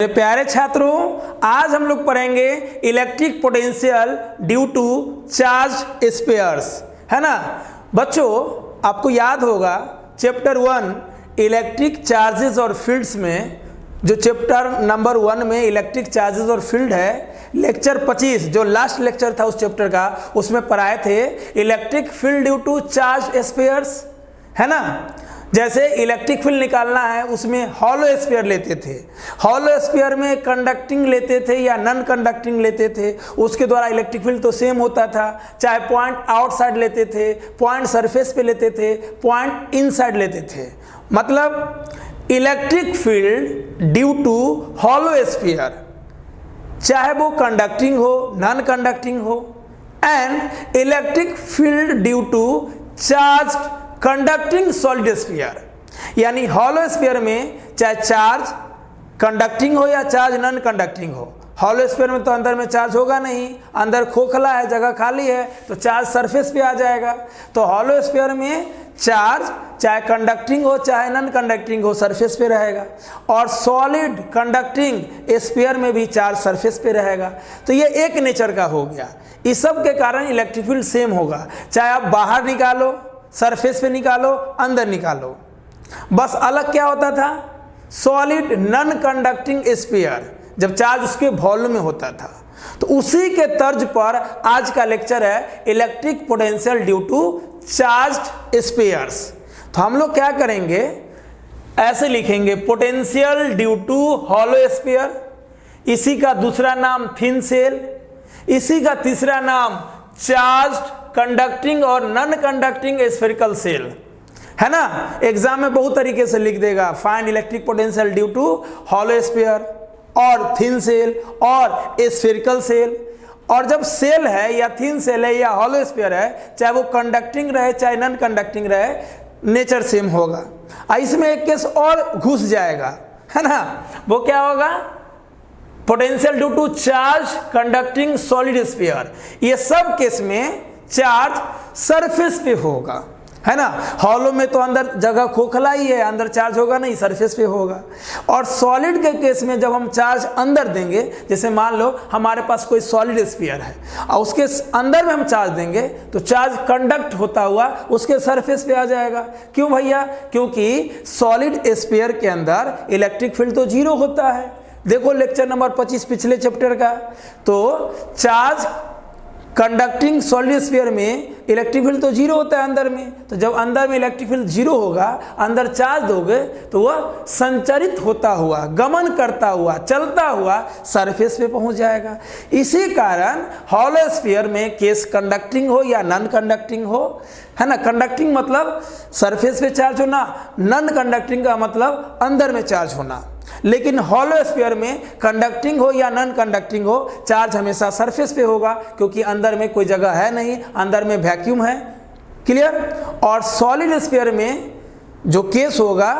मेरे प्यारे छात्रों, आज हम लोग पढ़ेंगे electric potential due to charge spheres, है ना बच्चों। आपको याद होगा चैप्टर 1 इलेक्ट्रिक चार्जेस और फील्ड्स में, जो चैप्टर नंबर 1 में इलेक्ट्रिक चार्जेस और फील्ड है, लेक्चर 25 जो लास्ट लेक्चर था उस चैप्टर का, उसमें पढ़ाए थे electric field due to charge spheres, है ना। जैसे इलेक्ट्रिक फील्ड निकालना है उसमें हॉलो स्फीयर लेते थे, हॉलो स्फीयर में कंडक्टिंग लेते थे या नॉन कंडक्टिंग लेते थे, उसके द्वारा इलेक्ट्रिक फील्ड तो सेम होता था। चाहे पॉइंट आउटसाइड लेते थे, पॉइंट सरफेस पे लेते थे, पॉइंट इनसाइड लेते थे। मतलब electric field due to hollow sphere, चाहे वो कंडक्टिंग हो नॉन कंडक्टिंग हो, and electric field due to charge conducting solid sphere, यानी हॉलो स्फीयर में चाहे चार्ज कंडक्टिंग हो या चार्ज नॉन कंडक्टिंग हो। हॉलो स्फीयर में तो अंदर में चार्ज होगा नहीं, अंदर खोखला है, जगह खाली है, तो चार्ज सरफेस पे आ जाएगा। तो हॉलो स्फीयर में चार्ज चाहे कंडक्टिंग हो चाहे नॉन कंडक्टिंग हो सरफेस पे रहेगा, और सॉलिड कंडक्टिंग स्फीयर में भी चार्ज सरफेस पे रहेगा। तो ये एक नेचर का हो गया। इस सब के कारण इलेक्ट्रिक फील्ड सेम होगा, चाहे आप बाहर निकालो, सरफेस पे निकालो, अंदर निकालो। बस अलग क्या होता था, सॉलिड नॉन कंडक्टिंग स्फीयर जब चार्ज उसके वॉल्यूम में होता था। तो उसी के तर्ज पर आज का लेक्चर है electric potential due to charged spheres. तो हम लोग क्या करेंगे, ऐसे लिखेंगे potential due to hollow sphere, इसी का दूसरा नाम थिन सेल, इसी का तीसरा नाम चार्ज्ड कंडक्टिंग और नॉन कंडक्टिंग स्फेरिकल सेल, है ना। एग्जाम में बहुत तरीके से लिख देगा, find electric potential due to hollow sphere और थिन सेल और स्फेरिकल सेल। और जब सेल है या थिन सेल है या हॉलो स्फीयर है, चाहे वो कंडक्टिंग रहे चाहे नॉन कंडक्टिंग रहे, नेचर सेम होगा। इसमें एक केस और घुस जाएगा, है ना। वो क्या होगा, potential due to charge conducting solid sphere. ये सब केस में चार्ज सरफेस पे होगा, है ना। हॉलो में तो अंदर जगह खोखला ही है, अंदर चार्ज होगा नहीं, सरफेस पे होगा। और सॉलिड के केस में जब हम चार्ज अंदर देंगे, जैसे मान लो हमारे पास कोई सॉलिड स्फीयर है और उसके अंदर में हम चार्ज देंगे, तो चार्ज कंडक्ट होता हुआ उसके सरफेस पे आ जाएगा। क्यों भैया, क्योंकि सॉलिड स्फीयर के अंदर इलेक्ट्रिक फील्ड तो जीरो होता है। देखो लेक्चर नंबर 25 पिछले चैप्टर का, तो चार्ज कंडक्टिंग सॉलिड स्फीयर में इलेक्ट्रिक फील्ड तो जीरो होता है अंदर में। तो जब अंदर में इलेक्ट्रिक फील्ड जीरो होगा, अंदर चार्ज दोगे, तो वह संचरित होता हुआ, गमन करता हुआ, चलता हुआ सरफेस पे पहुंच जाएगा। इसी कारण हॉलो स्फीयर में केस कंडक्टिंग हो या नॉन कंडक्टिंग हो, है ना। कंडक्टिंग मतलब सरफेस पे चार्ज होना, नॉन कंडक्टिंग का मतलब अंदर में चार्ज होना। लेकिन हॉलो स्फीयर में कंडक्टिंग हो या नॉन कंडक्टिंग हो, चार्ज हमेशा सरफेस पे होगा, क्योंकि अंदर में कोई जगह है नहीं, अंदर में वैक्यूम है। क्लियर। और सॉलिड स्फीयर में जो केस होगा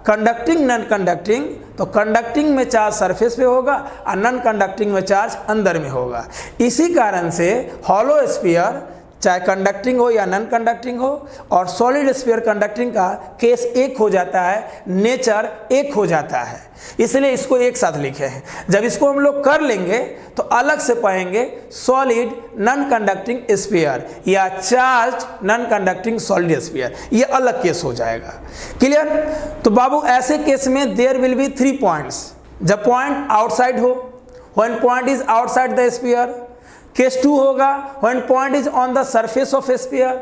कंडक्टिंग नॉन कंडक्टिंग, तो कंडक्टिंग में चार्ज सरफेस पे होगा और नॉन कंडक्टिंग में चार्ज अंदर में होगा। इसी कारण से हॉलो स्फीयर चाहे कंडक्टिंग हो या नॉन कंडक्टिंग हो, और सॉलिड स्फीयर कंडक्टिंग का केस एक हो जाता है, नेचर एक हो जाता है, इसलिए इसको एक साथ लिखे हैं। जब इसको हम लोग कर लेंगे तो अलग से पढ़ेंगे सॉलिड नॉन कंडक्टिंग स्फीयर या charge non conducting solid sphere, ये अलग केस हो जाएगा। क्लियर। तो बाबू ऐसे केस में देयर विल बी 3 पॉइंट्स। जब पॉइंट आउटसाइड हो, when point is outside the sphere. Case 2 होगा when point is on the surface of sphere.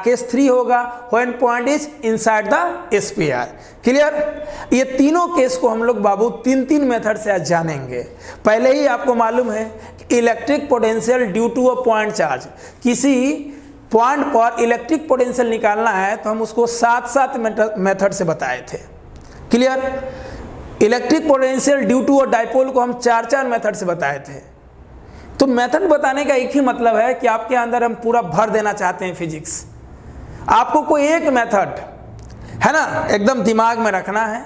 Case 3 होगा when point is inside the sphere. Clear. ये तीनों case को हम लोग बाबू 3 मेथड से आज जानेंगे। पहले ही आपको मालूम है कि electric potential due to a point charge, किसी पॉइंट पर इलेक्ट्रिक पोटेंशियल निकालना है तो हम उसको 7 मेथड से बताए थे। Clear. Electric potential due to a dipole को हम 4 मेथड से बताए थे। तो मेथड बताने का एक ही मतलब है कि आपके अंदर हम पूरा भर देना चाहते हैं फिजिक्स। आपको कोई एक मेथड, है ना, एकदम दिमाग में रखना है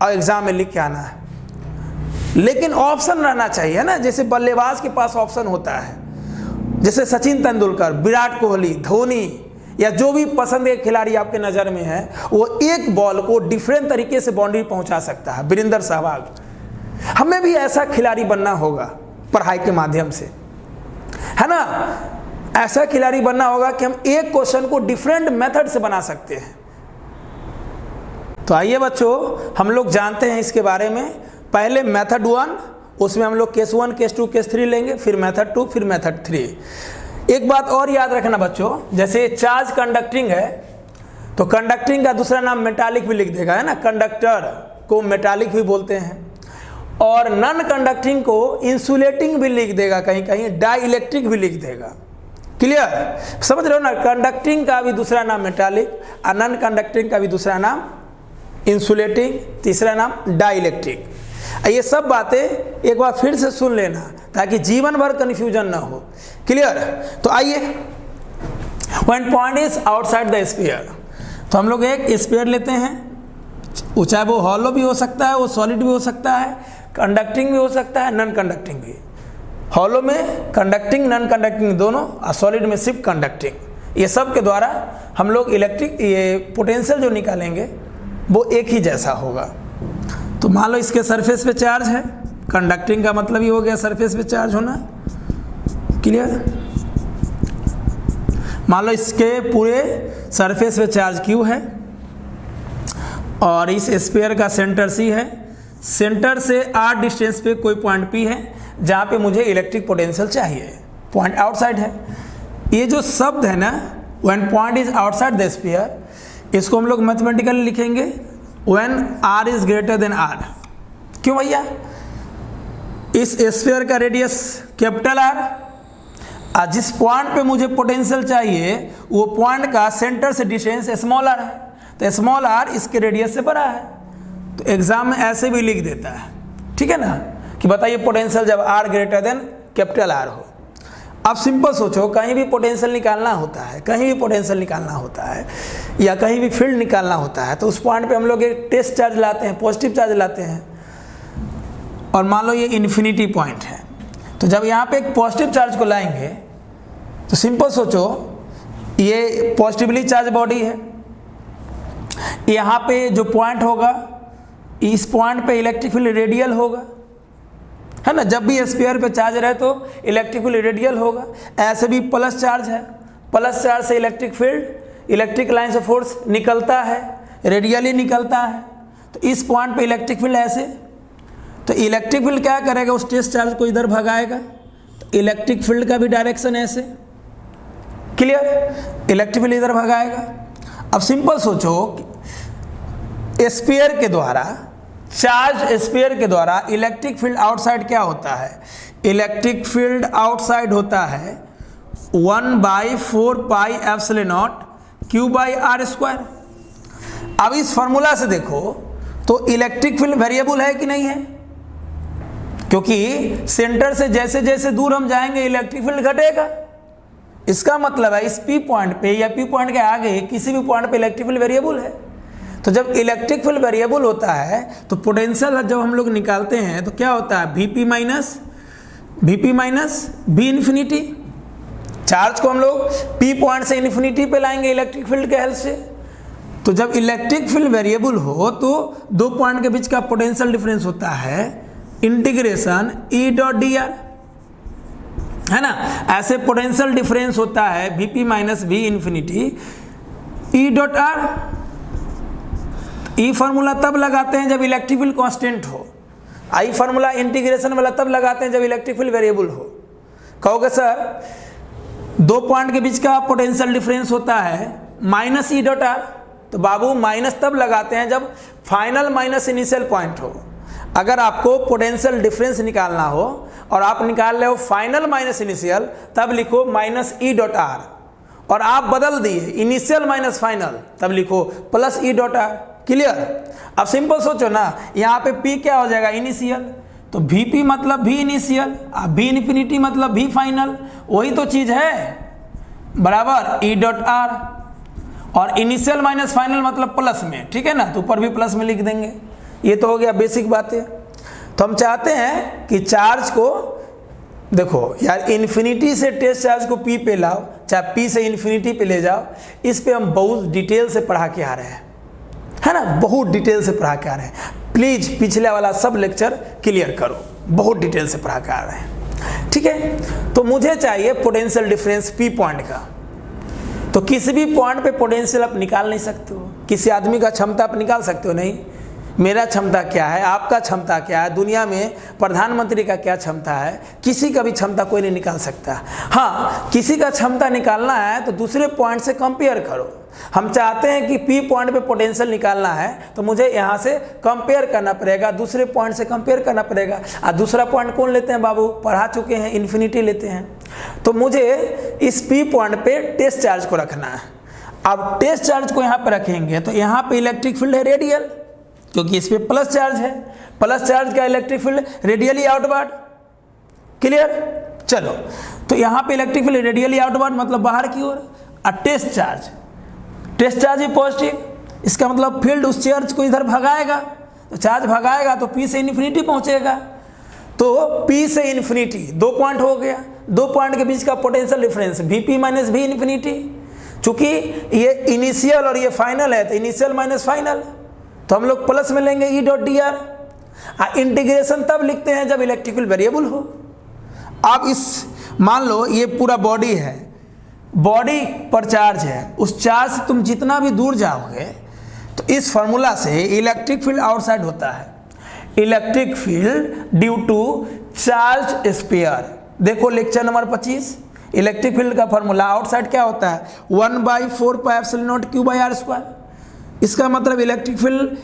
और एग्जाम में लिख के आना है, लेकिन ऑप्शन रहना चाहिए ना। जैसे बल्लेबाज के पास ऑप्शन होता है, जैसे सचिन तेंदुलकर, विराट कोहली, धोनी या जो भी पसंद के खिलाड़ी आपके नज़र में है, वो एक बॉल को डिफरेंट तरीके से बाउंड्री पहुंचा सकता है। वीरेंद्र सहवाग, हमें भी ऐसा खिलाड़ी बनना होगा पढ़ाई के माध्यम से, है ना। ऐसा खिलाड़ी बनना होगा कि हम एक क्वेश्चन को डिफरेंट मेथड से बना सकते हैं। तो आइए बच्चों, हम लोग जानते हैं इसके बारे में। पहले मेथड 1, उसमें हम लोग केस 1, केस 2, केस 3 लेंगे, फिर मेथड 2, फिर मेथड 3। एक बात और याद रखना बच्चों, जैसे चार्ज कंडक्टिंग है तो कंडक्टिंग का दूसरा नाम मेटालिक भी लिख देगा, है ना। कंडक्टर को मेटालिक भी बोलते हैं, और नॉन कंडक्टिंग को इंसुलेटिंग भी लिख देगा, कहीं कहीं डाई इलेक्ट्रिक भी लिख देगा। क्लियर, समझ रहे हो ना। कंडक्टिंग का भी दूसरा नाम मेटालिक, और नॉन कंडक्टिंग का भी दूसरा नाम इंसुलेटिंग, तीसरा नाम डाई इलेक्ट्रिक। ये सब बातें एक बार फिर से सुन लेना ताकि जीवन भर कन्फ्यूजन ना हो। क्लियर। तो आइए, when point is outside the sphere, तो हम लोग एक स्फीयर लेते हैं, चाहे वो हॉलो भी हो सकता है, वो सॉलिड भी हो सकता है, कंडक्टिंग भी हो सकता है, नॉन कंडक्टिंग भी। हॉलो में कंडक्टिंग नॉन कंडक्टिंग दोनों, और सॉलिड में सिर्फ कंडक्टिंग। ये सब के द्वारा हम लोग इलेक्ट्रिक ये पोटेंशियल जो निकालेंगे वो एक ही जैसा होगा। तो मान लो इसके सरफेस पे चार्ज है, कंडक्टिंग का मतलब ये हो गया सरफेस पे चार्ज होना। क्लियर। मान लो इसके पूरे सरफेस पे चार्ज Q है, और इस स्फीयर का सेंटर C है। सेंटर से R डिस्टेंस पे कोई पॉइंट P है जहाँ पे मुझे इलेक्ट्रिक पोटेंशियल चाहिए, पॉइंट आउटसाइड है। ये जो शब्द है ना, when point is outside the sphere, इसको हम लोग मैथमेटिकली लिखेंगे when R is greater than R। क्यों भैया? इस स्फीयर का रेडियस कैपिटल R, और जिस पॉइंट पे मुझे पोटेंशियल चाहिए वो पॉइंट का सेंटर से डिस्टेंस स्मॉल r है, तो स्मॉल r इसके रेडियस से बड़ा है। तो एग्जाम में ऐसे भी लिख देता है, ठीक है ना, कि बताइए पोटेंशियल जब R greater than capital R हो। अब सिंपल सोचो, कहीं भी पोटेंशियल निकालना होता है, कहीं भी पोटेंशियल निकालना होता है, या कहीं भी फील्ड निकालना होता है, तो उस पॉइंट पे हम लोग एक टेस्ट चार्ज लाते हैं, पॉजिटिव चार्ज लाते हैं। और मान लो ये इन्फिनिटी पॉइंट है, तो जब यहाँ पे एक पॉजिटिव चार्ज को लाएंगे तो सिंपल सोचो, ये पॉजिटिवली चार्ज बॉडी है, यहाँ पे जो पॉइंट होगा, इस पॉइंट पे इलेक्ट्रिक फील्ड रेडियल होगा, है ना। जब भी स्फीयर पे चार्ज रहे तो इलेक्ट्रिक फील्ड रेडियल होगा। ऐसे भी प्लस चार्ज है, प्लस चार्ज से इलेक्ट्रिक फील्ड, इलेक्ट्रिक लाइन से फोर्स निकलता है, रेडियली निकलता है। तो इस पॉइंट पे इलेक्ट्रिक फील्ड ऐसे, तो इलेक्ट्रिक फील्ड क्या करेगा, उस टेस्ट चार्ज को इधर भगाएगा, तो इलेक्ट्रिक फील्ड का भी डायरेक्शन ऐसे। क्लियर, इलेक्ट्रिक फील्ड इधर भगाएगा। अब सिंपल सोचो, स्फीयर के द्वारा, चार्ज स्फीयर के द्वारा इलेक्ट्रिक फील्ड आउटसाइड क्या होता है? इलेक्ट्रिक फील्ड आउटसाइड होता है 1/4 पाई एप्सिलॉन नॉट Q/r²। अब इस फॉर्मूला से देखो तो इलेक्ट्रिक फील्ड वेरिएबल है कि नहीं है? क्योंकि सेंटर से जैसे जैसे दूर हम जाएंगे इलेक्ट्रिक फील्ड घटेगा। इसका मतलब है इस P पॉइंट पे या P पॉइंट के आगे किसी भी पॉइंट पे इलेक्ट्रिक फील्ड वेरिएबल है। तो जब इलेक्ट्रिक फील्ड वेरिएबल होता है तो पोटेंशियल जब हम लोग निकालते हैं तो क्या होता है, Vp minus V infinity. Charge को हम लोग P पॉइंट से इन्फिनिटी पे लाएंगे इलेक्ट्रिक फील्ड के हेल्प से। तो जब इलेक्ट्रिक फील्ड वेरिएबल हो तो दो पॉइंट के बीच का पोटेंशियल डिफरेंस होता है इंटीग्रेशन E.dr, है ना। ऐसे पोटेंशियल डिफरेंस होता है Vp minus V infinity E.r। ई फार्मूला तब लगाते हैं जब इलेक्ट्रिक फील्ड कांस्टेंट हो, आई फार्मूला इंटीग्रेशन वाला तब लगाते हैं जब इलेक्ट्रिक फील्ड वेरिएबल हो। कहोगे सर दो पॉइंट के बीच का पोटेंशियल डिफरेंस होता है माइनस E.r, तो बाबू माइनस तब लगाते हैं जब फाइनल माइनस इनिशियल पॉइंट हो। अगर आपको पोटेंशियल डिफरेंस निकालना हो और आप निकाल रहे हो फाइनल माइनस इनिशियल, तब लिखो माइनस E.r, और आप बदल दिए इनिशियल माइनस फाइनल, तब लिखो प्लस E.r। क्लियर। अब सिंपल सोचो ना, यहाँ पे P क्या हो जाएगा, इनिशियल, तो Vp मतलब V इनिशियल, V इन्फिनिटी मतलब V फाइनल, वही तो चीज़ है, बराबर E.r, और इनिशियल माइनस फाइनल मतलब प्लस में, ठीक है ना, तो ऊपर भी प्लस में लिख देंगे। ये तो हो गया बेसिक बातें। तो हम चाहते हैं कि चार्ज को देखो यार, इन्फिनिटी से टेस्ट चार्ज को P पे लाओ, चाहे P से इन्फिनिटी पे ले जाओ, इस पे हम बहुत डिटेल से पढ़ा के आ रहे हैं, है ना, बहुत डिटेल से पढ़ा के आ रहे हैं। प्लीज पिछले वाला सब लेक्चर क्लियर करो, बहुत डिटेल से पढ़ा कर आ रहे हैं, ठीक है। तो मुझे चाहिए पोटेंशियल डिफरेंस पी पॉइंट का। तो किसी भी पॉइंट पे पोटेंशियल आप निकाल नहीं सकते हो। किसी आदमी का क्षमता आप निकाल सकते हो? नहीं। मेरा क्षमता क्या है, आपका क्षमता क्या है, दुनिया में प्रधानमंत्री का क्या क्षमता है, किसी का भी क्षमता कोई नहीं निकाल सकता। हाँ, किसी का क्षमता निकालना है तो दूसरे पॉइंट से कंपेयर करो। हम चाहते हैं कि पी पॉइंट पे पोटेंशियल निकालना है तो मुझे यहाँ से कंपेयर करना पड़ेगा, दूसरे पॉइंट से कंपेयर करना पड़ेगा। और दूसरा पॉइंट कौन लेते हैं बाबू, पढ़ा चुके हैं, इन्फिनिटी लेते हैं। तो मुझे इस पी पॉइंट पे टेस्ट चार्ज को रखना है। अब टेस्ट चार्ज को यहाँ पे रखेंगे तो यहाँ पे इलेक्ट्रिक फील्ड है रेडियल, क्योंकि इस पे प्लस चार्ज है। प्लस चार्ज का electric field radially outward, clear. चलो, तो यहाँ पे इलेक्ट्रिक फील्ड रेडियली आउटवर्ड मतलब बाहर की ओर। और टेस्ट चार्ज भी पॉजिटिव, इसका मतलब फील्ड उस चार्ज को इधर भगाएगा, तो चार्ज भगाएगा तो पी से इन्फिनिटी पहुँचेगा। तो पी से इन्फिनिटी 2 पॉइंट हो गया, 2 पॉइंट के बीच का potential difference VP minus we infinity. चूंकि ये इनिशियल और ये फाइनल है तो इनिशियल माइनस फाइनल, तो हम लोग प्लस में लेंगे E dot D R. Integration तब लिखते हैं जब इलेक्ट्रिकल वेरिएबल हो। अब इस मान लो ये पूरा बॉडी है, बॉडी पर चार्ज है, उस चार्ज से तुम जितना भी दूर जाओगे तो इस फॉर्मूला से इलेक्ट्रिक फील्ड आउटसाइड होता है। Electric field due to charge sphere. देखो लेक्चर नंबर 25, इलेक्ट्रिक फील्ड का फॉर्मूला आउटसाइड क्या होता है, 1/4πε0 q/r²। इसका मतलब इलेक्ट्रिक फील्ड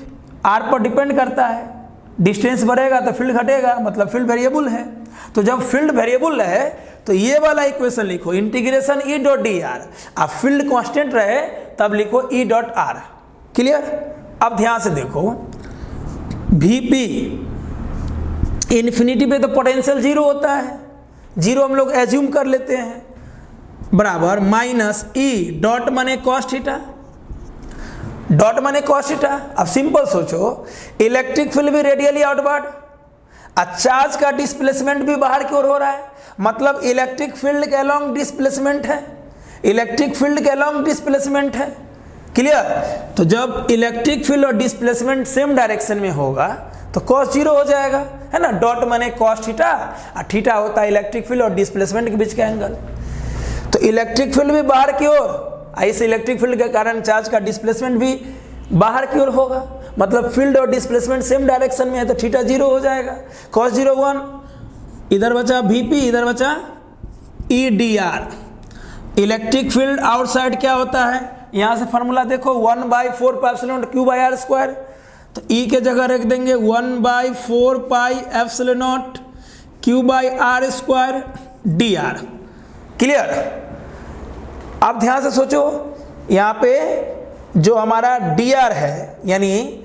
आर पर डिपेंड करता है, डिस्टेंस बढ़ेगा तो फील्ड घटेगा, मतलब फील्ड वेरिएबल है। तो जब फील्ड वेरिएबल है तो ये वाला इक्वेशन लिखो, integration E dot D R. अब फील्ड कांस्टेंट रहे तब लिखो ई डॉट आर, क्लियर। अब ध्यान से देखो, वीपी इन्फिनिटी पे तो पोटेंशियल 0 होता है, 0 हम लोग एज्यूम कर लेते हैं, बराबर माइनस ई डॉट माने कॉस थीटा, डॉट माने कॉस थीटा। अब सिंपल सोचो, इलेक्ट्रिक फील्ड भी रेडियली आउटवर्ड, चार्ज का डिस्प्लेसमेंट भी बाहर की ओर हो रहा है, मतलब इलेक्ट्रिक फील्ड के अलोंग डिस्प्लेसमेंट है, इलेक्ट्रिक फील्ड के अलोंग डिस्प्लेसमेंट है, क्लियर। तो जब इलेक्ट्रिक फील्ड और डिस्प्लेसमेंट सेम डायरेक्शन में होगा तो कॉस 0 हो जाएगा, है ना। डॉट माने कॉस थीटा, और थीटा होता है इलेक्ट्रिक फील्ड और डिस्प्लेसमेंट के बीच का एंगल। तो इलेक्ट्रिक फील्ड भी बाहर की ओर, इस इलेक्ट्रिक फील्ड के कारण चार्ज का डिस्प्लेसमेंट भी बाहर की ओर होगा, मतलब फील्ड और डिस्प्लेसमेंट सेम डायरेक्शन में है तो थीटा 0 हो जाएगा। cos 0 1, इधर बचा वीपी, इधर बचा E D R. Electric field outside क्या होता है, यहाँ से फॉर्मूला देखो, 1/4πε0 q/r²। तो ई के जगह रख देंगे 1/4πε0 q/r² dr, क्लियर। अब ध्यान से सोचो, यहाँ पे जो हमारा dr है, यानी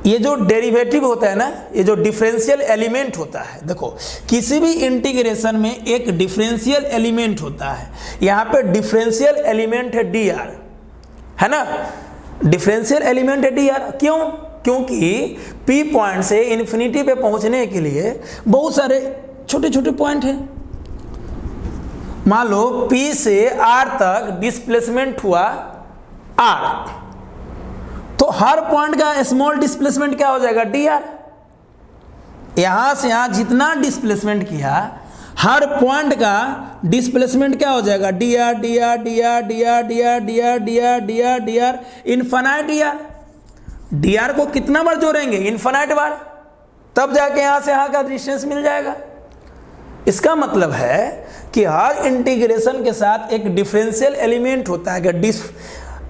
ये जो डेरिवेटिव होता है ना, ये जो डिफरेंशियल एलिमेंट होता है, देखो किसी भी इंटीग्रेशन में एक डिफरेंशियल एलिमेंट होता है, यहाँ पे डिफरेंशियल एलिमेंट है dr, है ना। डिफरेंशियल एलिमेंट है dr, क्यों? क्योंकि P पॉइंट से इन्फिनिटी पे पहुंचने के लिए बहुत सारे छोटे छोटे पॉइंट हैं। मान लो P से R तक डिस्प्लेसमेंट हुआ R, तो हर पॉइंट का स्मॉल डिस्प्लेसमेंट क्या हो जाएगा, dr। यहां से यहां जितना डिस्प्लेसमेंट किया, हर पॉइंट का डिस्प्लेसमेंट क्या हो जाएगा, dr dr dr dr dr dr dr dr dr infinite dr। dr को कितना बार जोड़ेंगे, इनफाइनाइट बार, तब जाके यहां से यहां का डिस्टेंस मिल जाएगा। इसका मतलब है कि हर इंटीग्रेशन के साथ एक डिफरेंशियल एलिमेंट होता है कि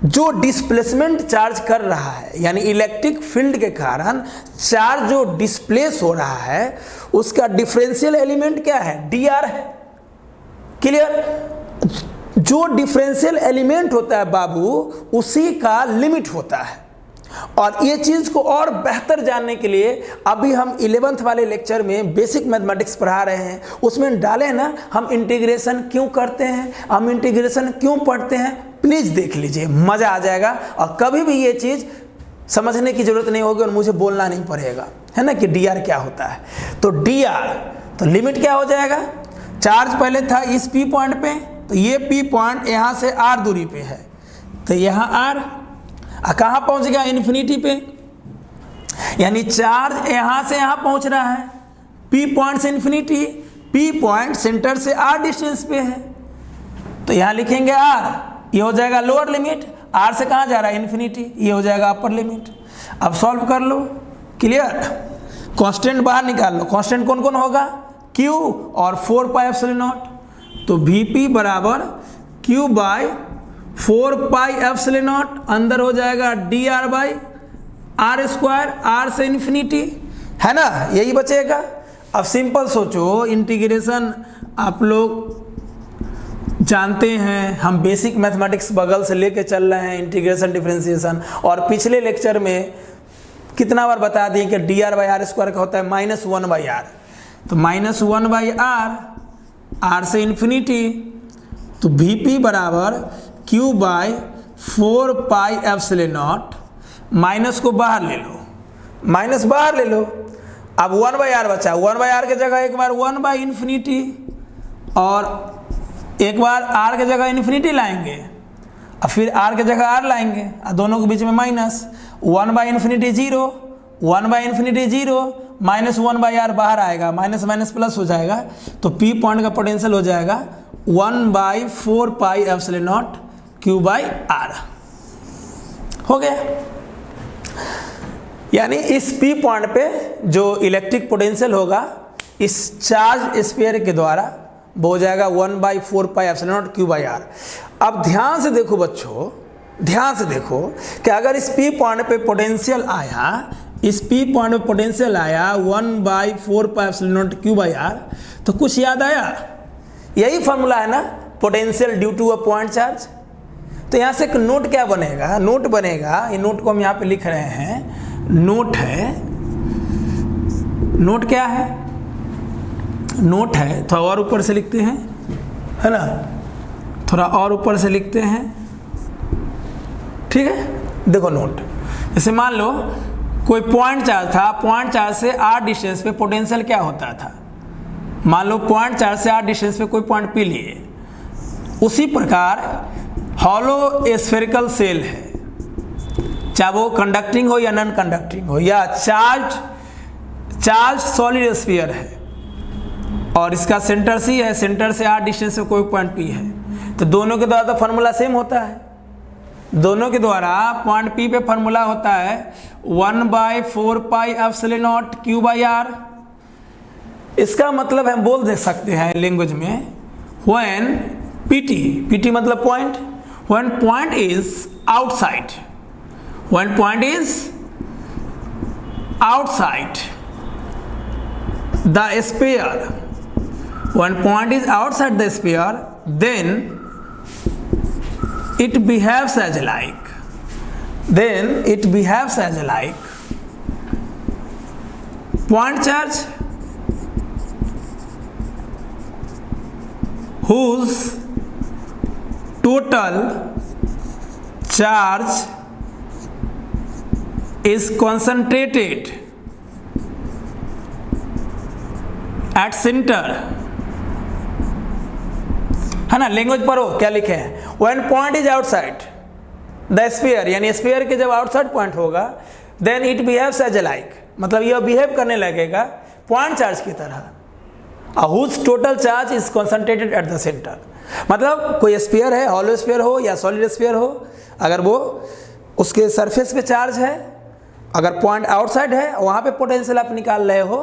जो डिस्प्लेसमेंट चार्ज कर रहा है, यानी इलेक्ट्रिक फील्ड के कारण चार्ज जो डिस्प्लेस हो रहा है, उसका डिफरेंशियल एलिमेंट क्या है, dr है, क्लियर। जो डिफरेंशियल एलिमेंट होता है बाबू, उसी का लिमिट होता है। और ये चीज को और बेहतर जानने के लिए अभी हम 11th वाले लेक्चर में बेसिक मैथमेटिक्स पढ़ा रहे हैं, उसमें डाले ना हम इंटीग्रेशन क्यों करते हैं, हम इंटीग्रेशन क्यों पढ़ते हैं, प्लीज देख लीजिए, मजा आ जाएगा। और कभी भी ये चीज समझने की जरूरत नहीं होगी और मुझे बोलना नहीं पड़ेगा, है ना, कि dr क्या होता है। तो dr, तो लिमिट क्या हो जाएगा, चार्ज पहले था इस P पॉइंट पे, तो ये P पॉइंट यहाँ से R दूरी पे है, तो यहाँ R कहाँ पहुँच गया, इन्फिनिटी पे। यानी चार्ज यहां से यहां पहुंच रहा है, P पॉइंट से इन्फिनिटी, P पॉइंट सेंटर से R डिस्टेंस पे है, तो यहां लिखेंगे R, ये हो जाएगा लोअर लिमिट, R से कहां जा रहा है इन्फिनिटी, ये हो जाएगा अपर लिमिट। अब सॉल्व कर लो, क्लियर। कांस्टेंट बाहर निकाल लो, कांस्टेंट कौन कौन होगा, Q और 4 पाई एप्सिलॉन नॉट, तो Vp बराबर Q by 4 pi epsilon naught, अंदर हो जाएगा dr by r square, R से इन्फिनिटी, है ना, यही बचेगा। अब सिंपल सोचो, इंटीग्रेशन आप लोग जानते हैं, हम बेसिक मैथमेटिक्स बगल से लेके चल रहे हैं, इंटीग्रेशन डिफरेंशिएशन, और पिछले लेक्चर में कितना बार बता दिए कि dr बाई आर स्क्वायर का होता है -1 बाई आर, तो -1 बाई आर, R से इन्फिनिटी, तो Vp बराबर Q by 4 pi epsilon not, minus को बाहर ले लो, माइनस बाहर ले लो, अब 1 बाई आर बचा, 1 बाई आर की जगह एक बार 1 बाई इन्फिनिटी और एक बार R की जगह इन्फिनिटी लाएंगे, और फिर R की जगह R लाएंगे, और दोनों के बीच में minus, 1 by infinity 0, 1 by infinity 0, -1 by r बाहर आएगा, माइनस माइनस प्लस हो जाएगा, तो P पॉइंट का पोटेंशियल हो जाएगा 1 by 4 pi epsilon naught Q by R, हो गया। यानी इस P पॉइंट पे जो इलेक्ट्रिक पोटेंशियल होगा इस चार्ज स्फीयर के द्वारा वो हो जाएगा 1 by 4 pi epsilon naught Q by R। अब ध्यान से देखो बच्चों, ध्यान से देखो कि अगर इस P पॉइंट पे पोटेंशियल आया, इस P पॉइंट पे पोटेंशियल आया 1 by 4 pi epsilon naught Q by R, तो कुछ याद आया, यही फॉर्मूला है ना, potential due to a point charge. तो यहाँ से एक नोट क्या बनेगा, नोट बनेगा, ये नोट को हम यहाँ पे लिख रहे हैं, नोट है, नोट क्या है, नोट है, थोड़ा और ऊपर से लिखते हैं, है ना, थोड़ा और ऊपर से लिखते हैं, ठीक है। देखो नोट, जैसे मान लो कोई पॉइंट चार्ज था, पॉइंट चार्ज से R डिस्टेंस पे पोटेंशियल क्या होता था, मान लो पॉइंट चार्ज से R डिस्टेंस पे कोई पॉइंट P लिए, उसी प्रकार हॉलो स्फेरिकल सेल है, चाहे वो कंडक्टिंग हो या नॉन कंडक्टिंग हो, या चार्ज सॉलिड स्फीयर है और इसका सेंटर C है, सेंटर से R डिस्टेंस पे कोई पॉइंट P है, तो दोनों के द्वारा तो फार्मूला सेम होता है, दोनों के द्वारा पॉइंट P पे फार्मूला होता है 1 by 4 pi epsilon naught Q by R। इसका मतलब हम बोल दे सकते हैं लैंग्वेज में, when PT मतलब point, when point is outside, when point is outside the sphere, when point is outside the sphere, then it behaves as like, then it behaves as like point charge whose total charge is concentrated at center, है ना। Language पढ़ो क्या लिखे हैं, when point is outside the sphere, यानी sphere के जब outside point होगा, then it behaves as like, मतलब यह बिहेव करने लगेगा पॉइंट चार्ज की तरह, whose total charge is concentrated at the center, मतलब कोई स्फीयर है, हॉलो स्फीयर हो या सॉलिड स्फीयर हो, अगर वो उसके सरफेस पे चार्ज है, अगर पॉइंट आउटसाइड है, वहाँ पे पोटेंशियल आप निकाल रहे हो,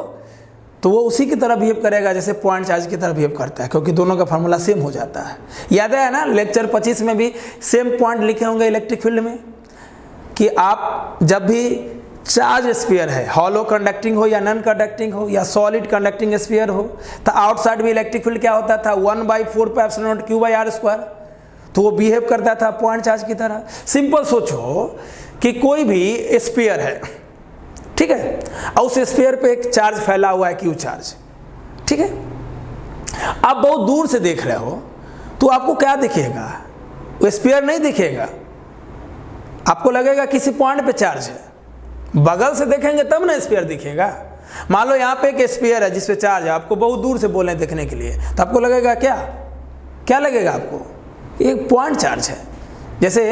तो वो उसी की तरह बिहेव करेगा जैसे पॉइंट चार्ज की तरह बिहेव करता है, क्योंकि दोनों का फार्मूला सेम हो जाता है। याद है ना, लेक्चर 25 में भी सेम पॉइंट लिखे होंगे इलेक्ट्रिक फील्ड में, कि आप जब भी चार्ज स्फीयर है, हॉलो कंडक्टिंग हो या नॉन कंडक्टिंग हो या सॉलिड कंडक्टिंग स्फीयर हो, तो आउटसाइड भी इलेक्ट्रिक फील्ड क्या होता था 1 by 4 pi epsilon naught Q by R square, तो वो बिहेव करता था पॉइंट चार्ज की तरह। सिंपल सोचो कि कोई भी स्फीयर है, ठीक है, और उस स्फीयर पे एक चार्ज फैला हुआ है Q चार्ज, ठीक है, आप बहुत दूर से देख रहे हो तो आपको क्या दिखेगा, वो स्फीयर नहीं दिखेगा, आपको लगेगा किसी पॉइंट पे चार्ज है, बगल से देखेंगे तब ना स्फीयर दिखेगा। मान लो यहाँ पे एक स्फीयर है जिस पे चार्ज है, आपको बहुत दूर से बोले देखने के लिए, तो आपको लगेगा क्या, क्या लगेगा आपको, एक पॉइंट चार्ज है। जैसे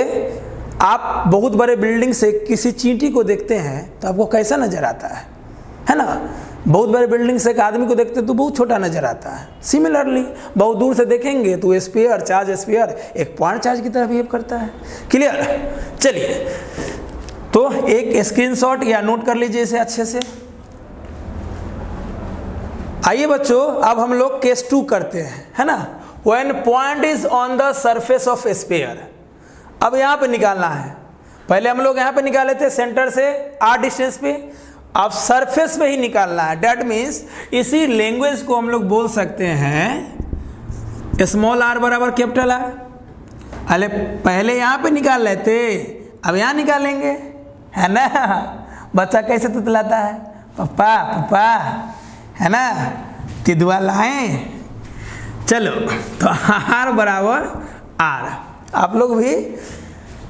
आप बहुत बड़े बिल्डिंग से किसी चींटी को देखते हैं तो आपको कैसा नजर आता है ना। बहुत बड़े बिल्डिंग से एक आदमी को देखते हैं तो बहुत छोटा नजर आता है। सिमिलरली बहुत दूर से देखेंगे तो स्फीयर, चार्ज स्फीयर एक पॉइंट चार्ज की तरह बिहेव करता है। क्लियर? चलिए, तो एक स्क्रीनशॉट या नोट कर लीजिए इसे अच्छे से। आइए बच्चों, अब हम लोग केस 2 करते हैं, है ना। When point is on the surface of sphere, अब यहाँ पे निकालना है। पहले हम लोग यहाँ पे निकाले थे सेंटर से r डिस्टेंस पे, अब सरफेस पे ही निकालना है। डेट मीन्स इसी लैंग्वेज को हम लोग बोल सकते हैं स्मॉल r बराबर कैपिटल R। अरे पहले यहाँ पे निकाल लेते, अब यहाँ निकालेंगे, है ना। बच्चा कैसे तुतलाता है, पापा पापा, है ना, तिदुआ लाएं। चलो, तो r बराबर R, आप लोग भी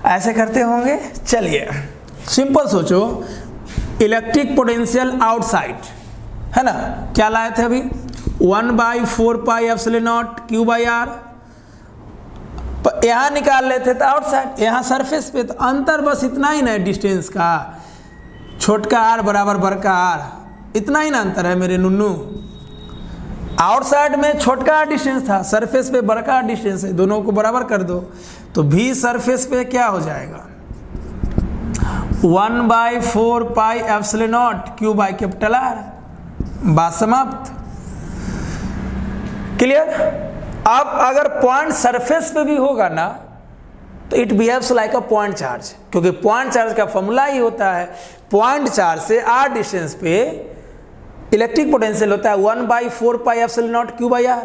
ऐसे करते होंगे। चलिए सिंपल सोचो, इलेक्ट्रिक पोटेंशियल आउटसाइड, है ना, क्या लाए थे अभी, 1/4 pi epsilon naught Q by R। यहाँ निकाल लेते तो आउटसाइड, यहाँ सरफेस पे, तो अंतर बस इतना ही ना डिस्टेंस का, छोटका r बराबर बड़का r, इतना ही ना अंतर है मेरे नुन्नू। आउटसाइड में छोटका डिस्टेंस था, सरफेस पे बड़का डिस्टेंस है, दोनों को बराबर कर दो तो भी सरफेस पे क्या हो जाएगा, 1/4 pi epsilon naught Q by capital R। बात समाप्त। क्लियर? अब अगर पॉइंट सरफेस पे भी होगा ना तो it behaves like a point charge, क्योंकि पॉइंट चार्ज का फॉर्मूला ही होता है, पॉइंट चार्ज से r डिस्टेंस पे इलेक्ट्रिक पोटेंशियल होता है 1/4 pi epsilon naught Q by R।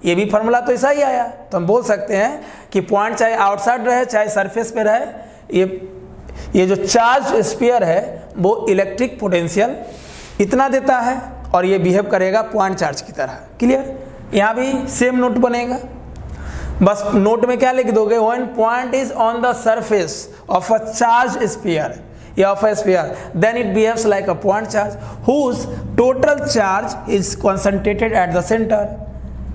ये भी फॉर्मूला तो ऐसा ही आया, तो हम बोल सकते हैं कि पॉइंट चाहे आउटसाइड रहे चाहे सरफेस पे रहे, ये जो चार्ज स्फीयर है वो इलेक्ट्रिक पोटेंशियल इतना देता है और ये बिहेव करेगा पॉइंट चार्ज की तरह। क्लियर? यहाँ भी सेम नोट बनेगा, बस नोट में क्या लिख दोगे, when point is on the surface of a charge sphere या of a sphere then it behaves like a point charge whose total charge is concentrated at the centre.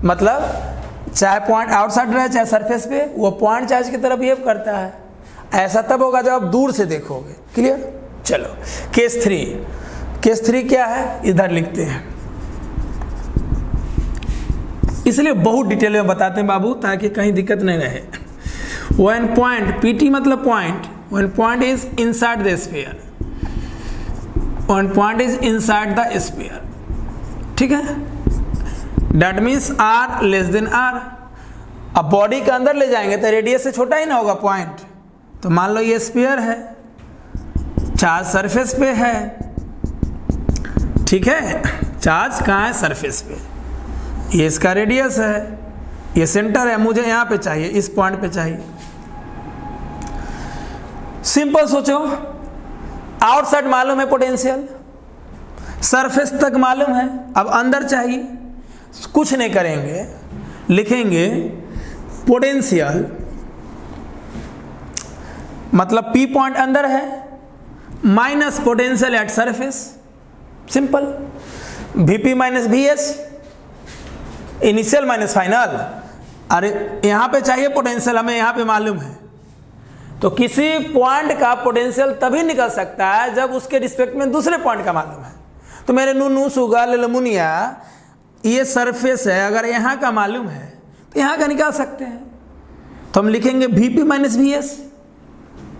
मतलब चाहे point outside रहे चाहे surface पे, वो point charge की तरह behave करता है। ऐसा तब होगा जब आप दूर से देखोगे। क्लियर? चलो केस 3, केस 3 क्या है इधर लिखते हैं, इसलिए बहुत डिटेल में बताते हैं बाबू ताकि कहीं दिक्कत नहीं रहे। व्हेन पॉइंट, PT मतलब point, when point is inside the sphere, when point is inside the sphere, ठीक है, that means R less than R। अब बॉडी के अंदर ले जाएंगे तो रेडियस से छोटा ही ना होगा पॉइंट। तो मान लो ये स्फीयर है, चार्ज सरफेस पे है, ठीक है, चार्ज कहाँ है, सरफेस पे, ये इसका रेडियस है, ये सेंटर है, मुझे यहाँ पे चाहिए, इस पॉइंट पे चाहिए। सिंपल सोचो, आउटसाइड मालूम है पोटेंशियल, सरफेस तक मालूम है, अब अंदर चाहिए। कुछ नहीं करेंगे, लिखेंगे पोटेंशियल मतलब P पॉइंट अंदर है minus potential at surface, simple, VP minus VS, initial minus final. अरे यहाँ पे चाहिए पोटेंशियल, हमें यहाँ पे मालूम है, तो किसी पॉइंट का पोटेंशियल तभी निकल सकता है जब उसके रिस्पेक्ट में दूसरे पॉइंट का मालूम है। तो मेरे नूनू सुगा ललमुनिया, ये सरफेस है, अगर यहाँ का मालूम है तो यहाँ का निकाल सकते हैं। तो हम लिखेंगे VP माइनस VS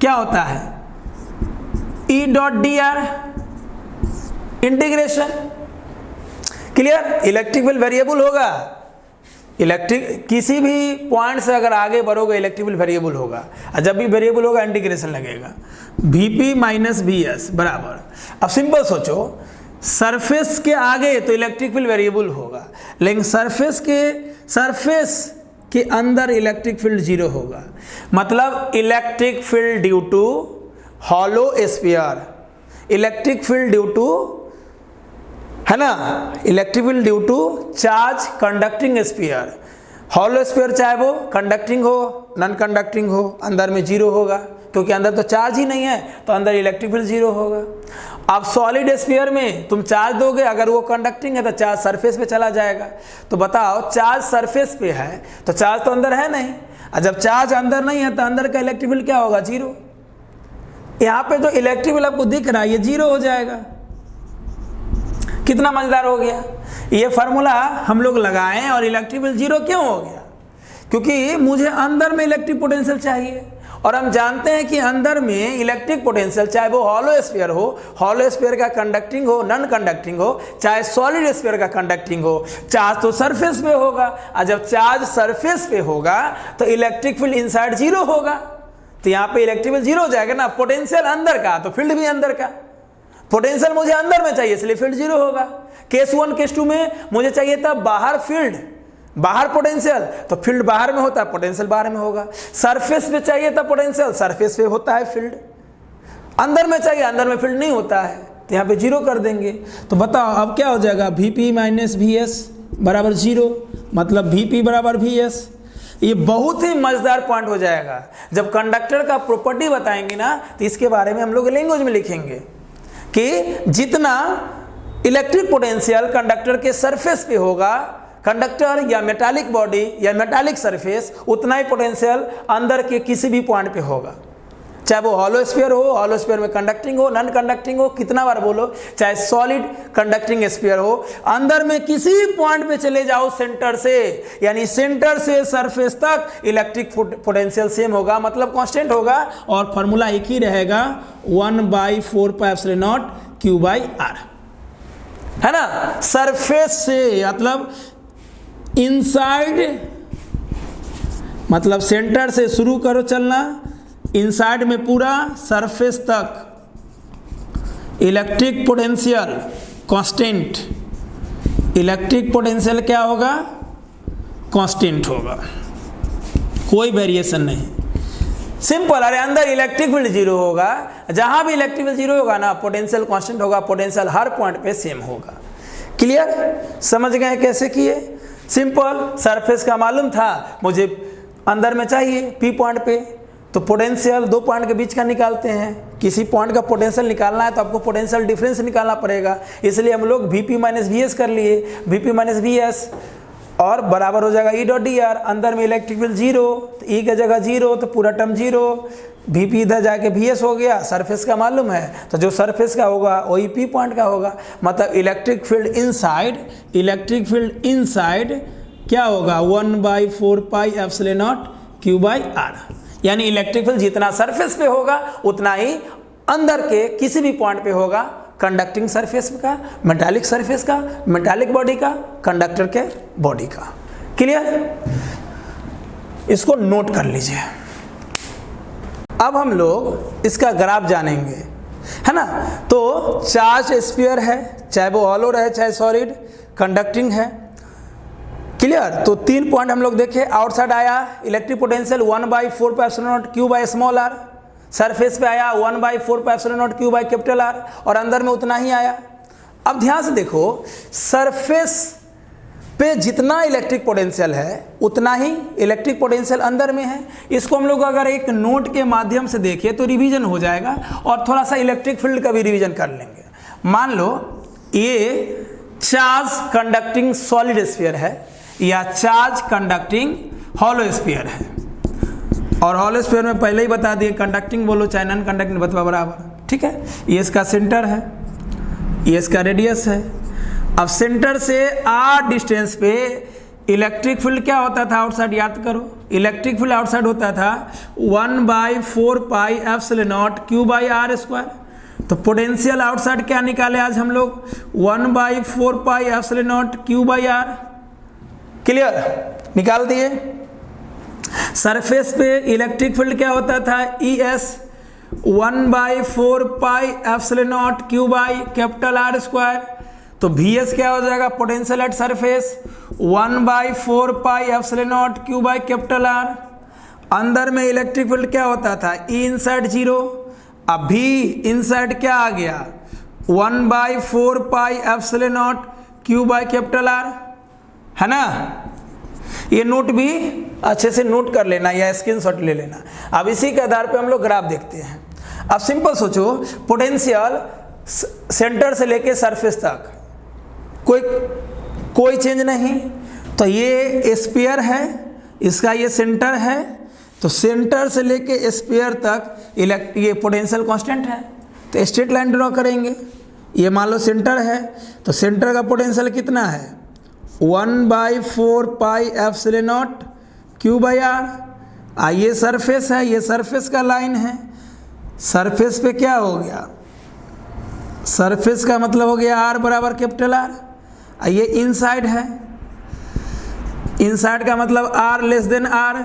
क्या होता है, E.dr integration. Clear? Electric field variable होगा, इलेक्ट्रिक किसी भी पॉइंट से अगर आगे बढ़ोगे इलेक्ट्रिक फील्ड वेरिएबल होगा, और जब भी वेरिएबल होगा इंटीग्रेशन लगेगा। VP माइनस VS बराबर, अब सिंपल सोचो, सरफेस के आगे तो इलेक्ट्रिक फील्ड वेरिएबल होगा, लेकिन सरफेस के अंदर इलेक्ट्रिक फील्ड 0 होगा। मतलब electric field due to hollow sphere, electric field due to, है ना, electric field due to charge conducting sphere. Hollow sphere चाहे वो कंडक्टिंग हो नॉन कंडक्टिंग हो, अंदर में 0 होगा, क्योंकि अंदर तो चार्ज ही नहीं है, तो अंदर इलेक्ट्रिक फील्ड 0 होगा। अब सॉलिड स्फीयर में तुम चार्ज दोगे, अगर वो कंडक्टिंग है तो चार्ज सरफेस पे चला जाएगा। तो बताओ, चार्ज सरफेस पे है तो चार्ज तो अंदर है नहीं, और जब चार्ज अंदर नहीं है तो अंदर का इलेक्ट्रिक फील्ड क्या होगा, 0। यहाँ पे जो इलेक्ट्रिक फील्ड आपको दिख रहा है ये 0 हो जाएगा। कितना मजेदार हो गया। ये फार्मूला हम लोग लगाएं और इलेक्ट्रिक फील्ड 0 क्यों हो गया? क्योंकि मुझे अंदर में इलेक्ट्रिक पोटेंशियल चाहिए, और हम जानते हैं कि अंदर में इलेक्ट्रिक पोटेंशियल, चाहे वो हॉलो स्फीयर हो, हॉलो स्फीयर का कंडक्टिंग हो, नॉन कंडक्टिंग हो, चाहे सॉलिड स्फीयर का कंडक्टिंग हो, चार्ज तो सरफेस पे होगा, और जब चार्ज सरफेस पे होगा तो इलेक्ट्रिक फील्ड इनसाइड 0 होगा। तो यहाँ पे इलेक्ट्रिक फील्ड 0 हो जाएगा ना। पोटेंशियल अंदर का तो फील्ड भी अंदर का। पोटेंशियल मुझे अंदर में चाहिए इसलिए फील्ड 0 होगा। केस 1 केस 2 में मुझे चाहिए था बाहर फील्ड, बाहर पोटेंशियल, तो फील्ड बाहर में होता है, पोटेंशियल बाहर में होगा। सरफेस पे चाहिए था पोटेंशियल, सरफेस पे होता है फील्ड। अंदर में चाहिए, अंदर में फील्ड नहीं होता है, तो यहाँ पे 0 कर देंगे। तो बताओ अब क्या हो जाएगा, Vp माइनस Vs बराबर 0, मतलब Vp बराबर Vs। ये बहुत ही मजेदार पॉइंट हो जाएगा। जब कंडक्टर का प्रॉपर्टी बताएंगे ना तो इसके बारे में हम लोग लैंग्वेज में लिखेंगे कि जितना इलेक्ट्रिक पोटेंशियल कंडक्टर के सरफेस पे होगा, कंडक्टर या मेटालिक बॉडी या मेटालिक सरफेस, उतना ही पोटेंशियल अंदर के किसी भी पॉइंट पे होगा। चाहे वो हॉलो स्फीयर हो, हॉलो स्फीयर में कंडक्टिंग हो, नॉन कंडक्टिंग हो, कितना बार बोलो, चाहे सॉलिड कंडक्टिंग स्फीयर हो, अंदर में किसी पॉइंट पे चले जाओ सेंटर से, यानी सेंटर से सरफेस तक इलेक्ट्रिक पोटेंशियल सेम होगा, मतलब कांस्टेंट होगा, और फार्मूला एक ही रहेगा 1/4πε0 Q/r, है ना। सरफेस से मतलब इनसाइड, मतलब सेंटर से शुरू करो चलना, इनसाइड में पूरा सरफेस तक electric potential constant, electric potential क्या होगा, कांस्टेंट होगा, कोई वेरिएशन नहीं, सिंपल। अरे अंदर इलेक्ट्रिक फील्ड 0 होगा, जहां भी इलेक्ट्रिक फील्ड 0 होगा ना, पोटेंशियल कांस्टेंट होगा, पोटेंशियल हर पॉइंट पे सेम होगा। क्लियर, समझ गए कैसे किए? सिंपल। सरफेस का मालूम था, मुझे अंदर में चाहिए पी पॉइंट पे, तो पोटेंशियल 2 पॉइंट के बीच का निकालते हैं। किसी पॉइंट का पोटेंशियल निकालना है तो आपको पोटेंशियल डिफरेंस निकालना पड़ेगा, इसलिए हम लोग Vp माइनस Vs कर लिए। Vp माइनस Vs और बराबर हो जाएगा E.dr। अंदर में इलेक्ट्रिक फील्ड 0, तो E की जगह 0, तो पूरा टर्म 0। Vp इधर जाके Vs हो गया, सरफेस का मालूम है, तो जो सरफेस का होगा वही P पॉइंट का होगा, मतलब electric field inside, electric field inside क्या होगा 1/4πε0 Q/r, यानी इलेक्ट्रिक फील्ड जितना सरफेस पे होगा उतना ही अंदर के किसी भी पॉइंट पे होगा, कंडक्टिंग सरफेस का, मेटालिक सरफेस का, मेटालिक बॉडी का, कंडक्टर के बॉडी का। क्लियर, इसको नोट कर लीजिए। अब हम लोग इसका ग्राफ जानेंगे, है ना। तो चार्ज स्फीयर है, चाहे वो हॉलो रहे चाहे सॉलिड, कंडक्टिंग है। क्लियर, तो 3 पॉइंट हम लोग देखे। आउटसाइड आया इलेक्ट्रिक पोटेंशियल 1/4πε0 Q/r, सरफेस पे आया 1/4πε0 Q/R, और अंदर में उतना ही आया। अब ध्यान से देखो, सरफेस पे जितना इलेक्ट्रिक पोटेंशियल है उतना ही इलेक्ट्रिक पोटेंशियल अंदर में है। इसको हम लोग अगर एक नोट के माध्यम से देखें तो रिवीजन हो जाएगा, और थोड़ा सा इलेक्ट्रिक फील्ड का भी रिवीजन कर लेंगे। मान लो ये चार्ज कंडक्टिंग सॉलिड स्फीयर है या चार्ज कंडक्टिंग हॉलो स्फीयर है, और हॉलो स्फीयर में पहले ही बता दिए कंडक्टिंग बोलो चाहे नॉन कंडक्टिंग बतवा बराबर, ठीक है। ये इसका सेंटर है, ये इसका रेडियस है। अब सेंटर से r डिस्टेंस पे इलेक्ट्रिक फील्ड क्या होता था आउटसाइड, याद करो, इलेक्ट्रिक फील्ड आउटसाइड होता था 1/4πε0 Q/r²। तो पोटेंशियल आउटसाइड क्या निकाले आज हम लोग, 1/4πε0 Q/r। क्लियर, निकाल दिए। सरफेस पे इलेक्ट्रिक फील्ड क्या होता था, ES 1/4πε0 Q/R²। तो Vs क्या हो जाएगा, पोटेंशियल एट सरफेस 1/4πε0 Q/R। अंदर में इलेक्ट्रिक फील्ड क्या होता था, E इनसाइड 0। अब भी इनसाइड क्या आ गया, 1/4πε0 Q/R, है ना। ये नोट भी अच्छे से नोट कर लेना या स्क्रीनशॉट ले लेना। अब इसी के आधार पे हम लोग ग्राफ देखते हैं। अब सिंपल सोचो, पोटेंशियल सेंटर से लेके सरफेस तक कोई चेंज नहीं, तो ये स्फीयर है, इसका ये सेंटर है, तो सेंटर से लेके स्फीयर तक ये पोटेंशियल कांस्टेंट है, तो स्ट्रेट लाइन ड्रॉ करेंगे। ये मान लो सेंटर है, तो सेंटर का पोटेंशियल कितना है 1/4 पाई एप्सिलॉन नॉट Q/r। ये सरफेस है, ये सरफेस का लाइन है। सरफेस पे क्या हो गया, सरफेस का मतलब हो गया R बराबर कैपिटल R। ये इनसाइड है, इनसाइड का मतलब R लेस देन R।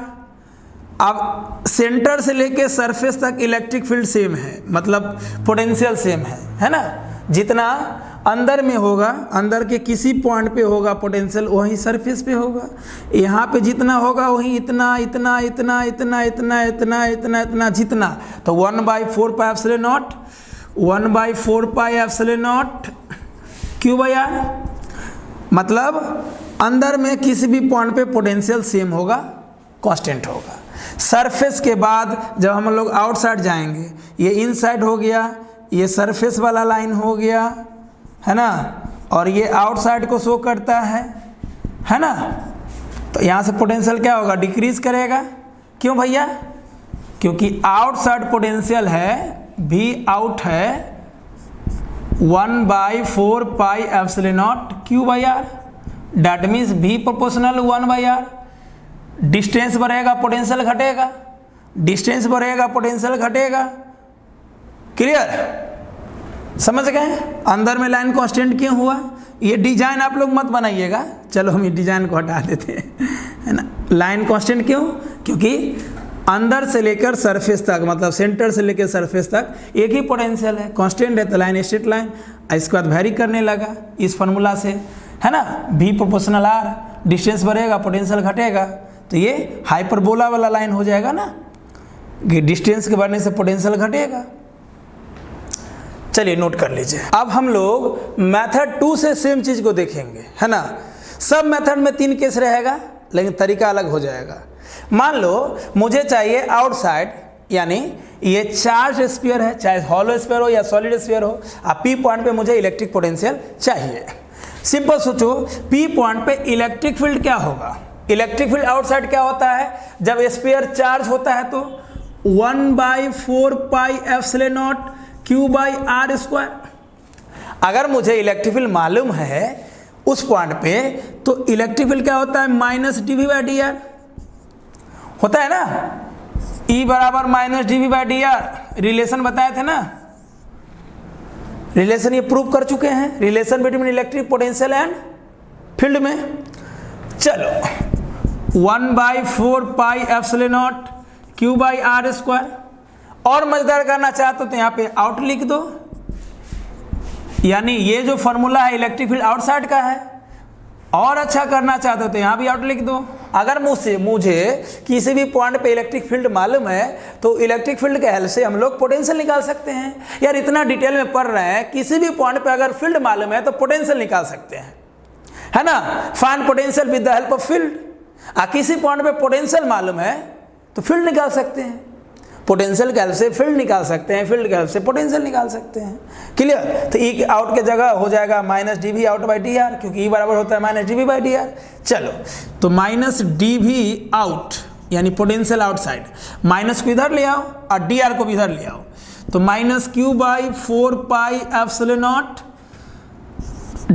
अब सेंटर से लेके सरफेस तक इलेक्ट्रिक फील्ड सेम है, मतलब पोटेंशियल सेम है ना। जितना अंदर में होगा, अंदर के किसी पॉइंट पे होगा पोटेंशियल, वही सरफेस पे होगा। यहाँ पे जितना होगा वही इतना इतना इतना इतना इतना इतना इतना इतना जितना, तो 1/4 pi epsilon not 1/4 pi epsilon not Q/r। मतलब अंदर में किसी भी पॉइंट पे पोटेंशियल सेम होगा, कांस्टेंट होगा। सरफेस के बाद जब हम लोग आउटसाइड जाएंगे, ये इनसाइड हो गया, ये सरफेस वाला लाइन हो गया, है ना, और ये आउटसाइड को शो करता है ना। तो यहाँ से पोटेंशियल क्या होगा, डिक्रीज करेगा। क्यों भैया, क्योंकि आउटसाइड पोटेंशियल है V आउट है 1/4 pi epsilon not Q/r। That means V proportional 1/r। Distance बढ़ेगा पोटेंशियल घटेगा, डिस्टेंस बढ़ेगा पोटेंशियल घटेगा। क्लियर, समझ गए। अंदर में लाइन कांस्टेंट क्यों हुआ, ये डिजाइन आप लोग मत बनाइएगा, चलो हम ये डिजाइन को हटा देते हैं, है ना। लाइन कांस्टेंट क्यों, क्योंकि अंदर से लेकर सरफेस तक, मतलब सेंटर से लेकर सरफेस तक एक ही पोटेंशियल है, कांस्टेंट है, तो लाइन स्ट्रेट लाइन। इसके बाद वेरी करने लगा इस फार्मूला से, है ना। V प्रोपोर्शनल R, डिस्टेंस बढ़ेगा पोटेंशियल घटेगा, तो ये हाइपरबोला वाला लाइन हो जाएगा ना, कि डिस्टेंस के बढ़ने से पोटेंशियल घटेगा। चलिए नोट कर लीजिए। अब हम लोग मेथड 2 से सेम चीज को देखेंगे, है ना। सब मेथड में 3 केस रहेगा, लेकिन तरीका अलग हो जाएगा। मान लो मुझे चाहिए आउटसाइड, यानी ये चार्ज स्फीयर है, चाहे हॉलो स्फीयर हो या सॉलिड स्फीयर हो, अब P पॉइंट पे मुझे इलेक्ट्रिक पोटेंशियल चाहिए। सिंपल सोचो, P पॉइंट पे इलेक्ट्रिक फील्ड क्या होगा, इलेक्ट्रिक फील्ड आउटसाइड क्या होता है, जब स्फीयर चार्ज होता है तो 1/4 पाई एप्सिलॉन नॉट Q/r²। अगर मुझे इलेक्ट्रिक फील्ड मालूम है उस पॉइंट पे, तो इलेक्ट्रिक फील्ड क्या होता है -dV/dr होता है ना। E बराबर -dV/dr रिलेशन बताए थे ना, रिलेशन ये प्रूव कर चुके हैं, relation between electric potential and field में। चलो 1/4 पाई एप्सिलॉन नॉट Q/r²। और मजेदार करना चाहते हो तो यहाँ पे आउट लिख दो, यानी ये जो फॉर्मूला है इलेक्ट्रिक फील्ड आउटसाइड का है। और अच्छा करना चाहते हो तो यहाँ भी आउट लिख दो। अगर मुझे किसी भी पॉइंट पे इलेक्ट्रिक फील्ड मालूम है, तो इलेक्ट्रिक फील्ड के हेल्प से हम लोग पोटेंशियल निकाल सकते हैं। यार इतना डिटेल में पढ़ रहे हैं, किसी भी पॉइंट पे अगर फील्ड मालूम है तो पोटेंशियल निकाल सकते हैं, है ना। Find potential with the help of field. किसी पॉइंट पे पोटेंशियल मालूम है तो फील्ड निकाल सकते हैं, पोटेंशियल के हेल्प से फील्ड निकाल सकते हैं, फील्ड के हेल्प से पोटेंशियल निकाल सकते हैं। क्लियर। तो E आउट के जगह हो जाएगा -dV आउट/dr, क्योंकि E बराबर होता है -dV/dr। चलो तो -dV आउट यानी पोटेंशियल आउटसाइड, माइनस को इधर ले आओ और dr को भी इधर ले आओ, तो -Q/4 pi epsilon not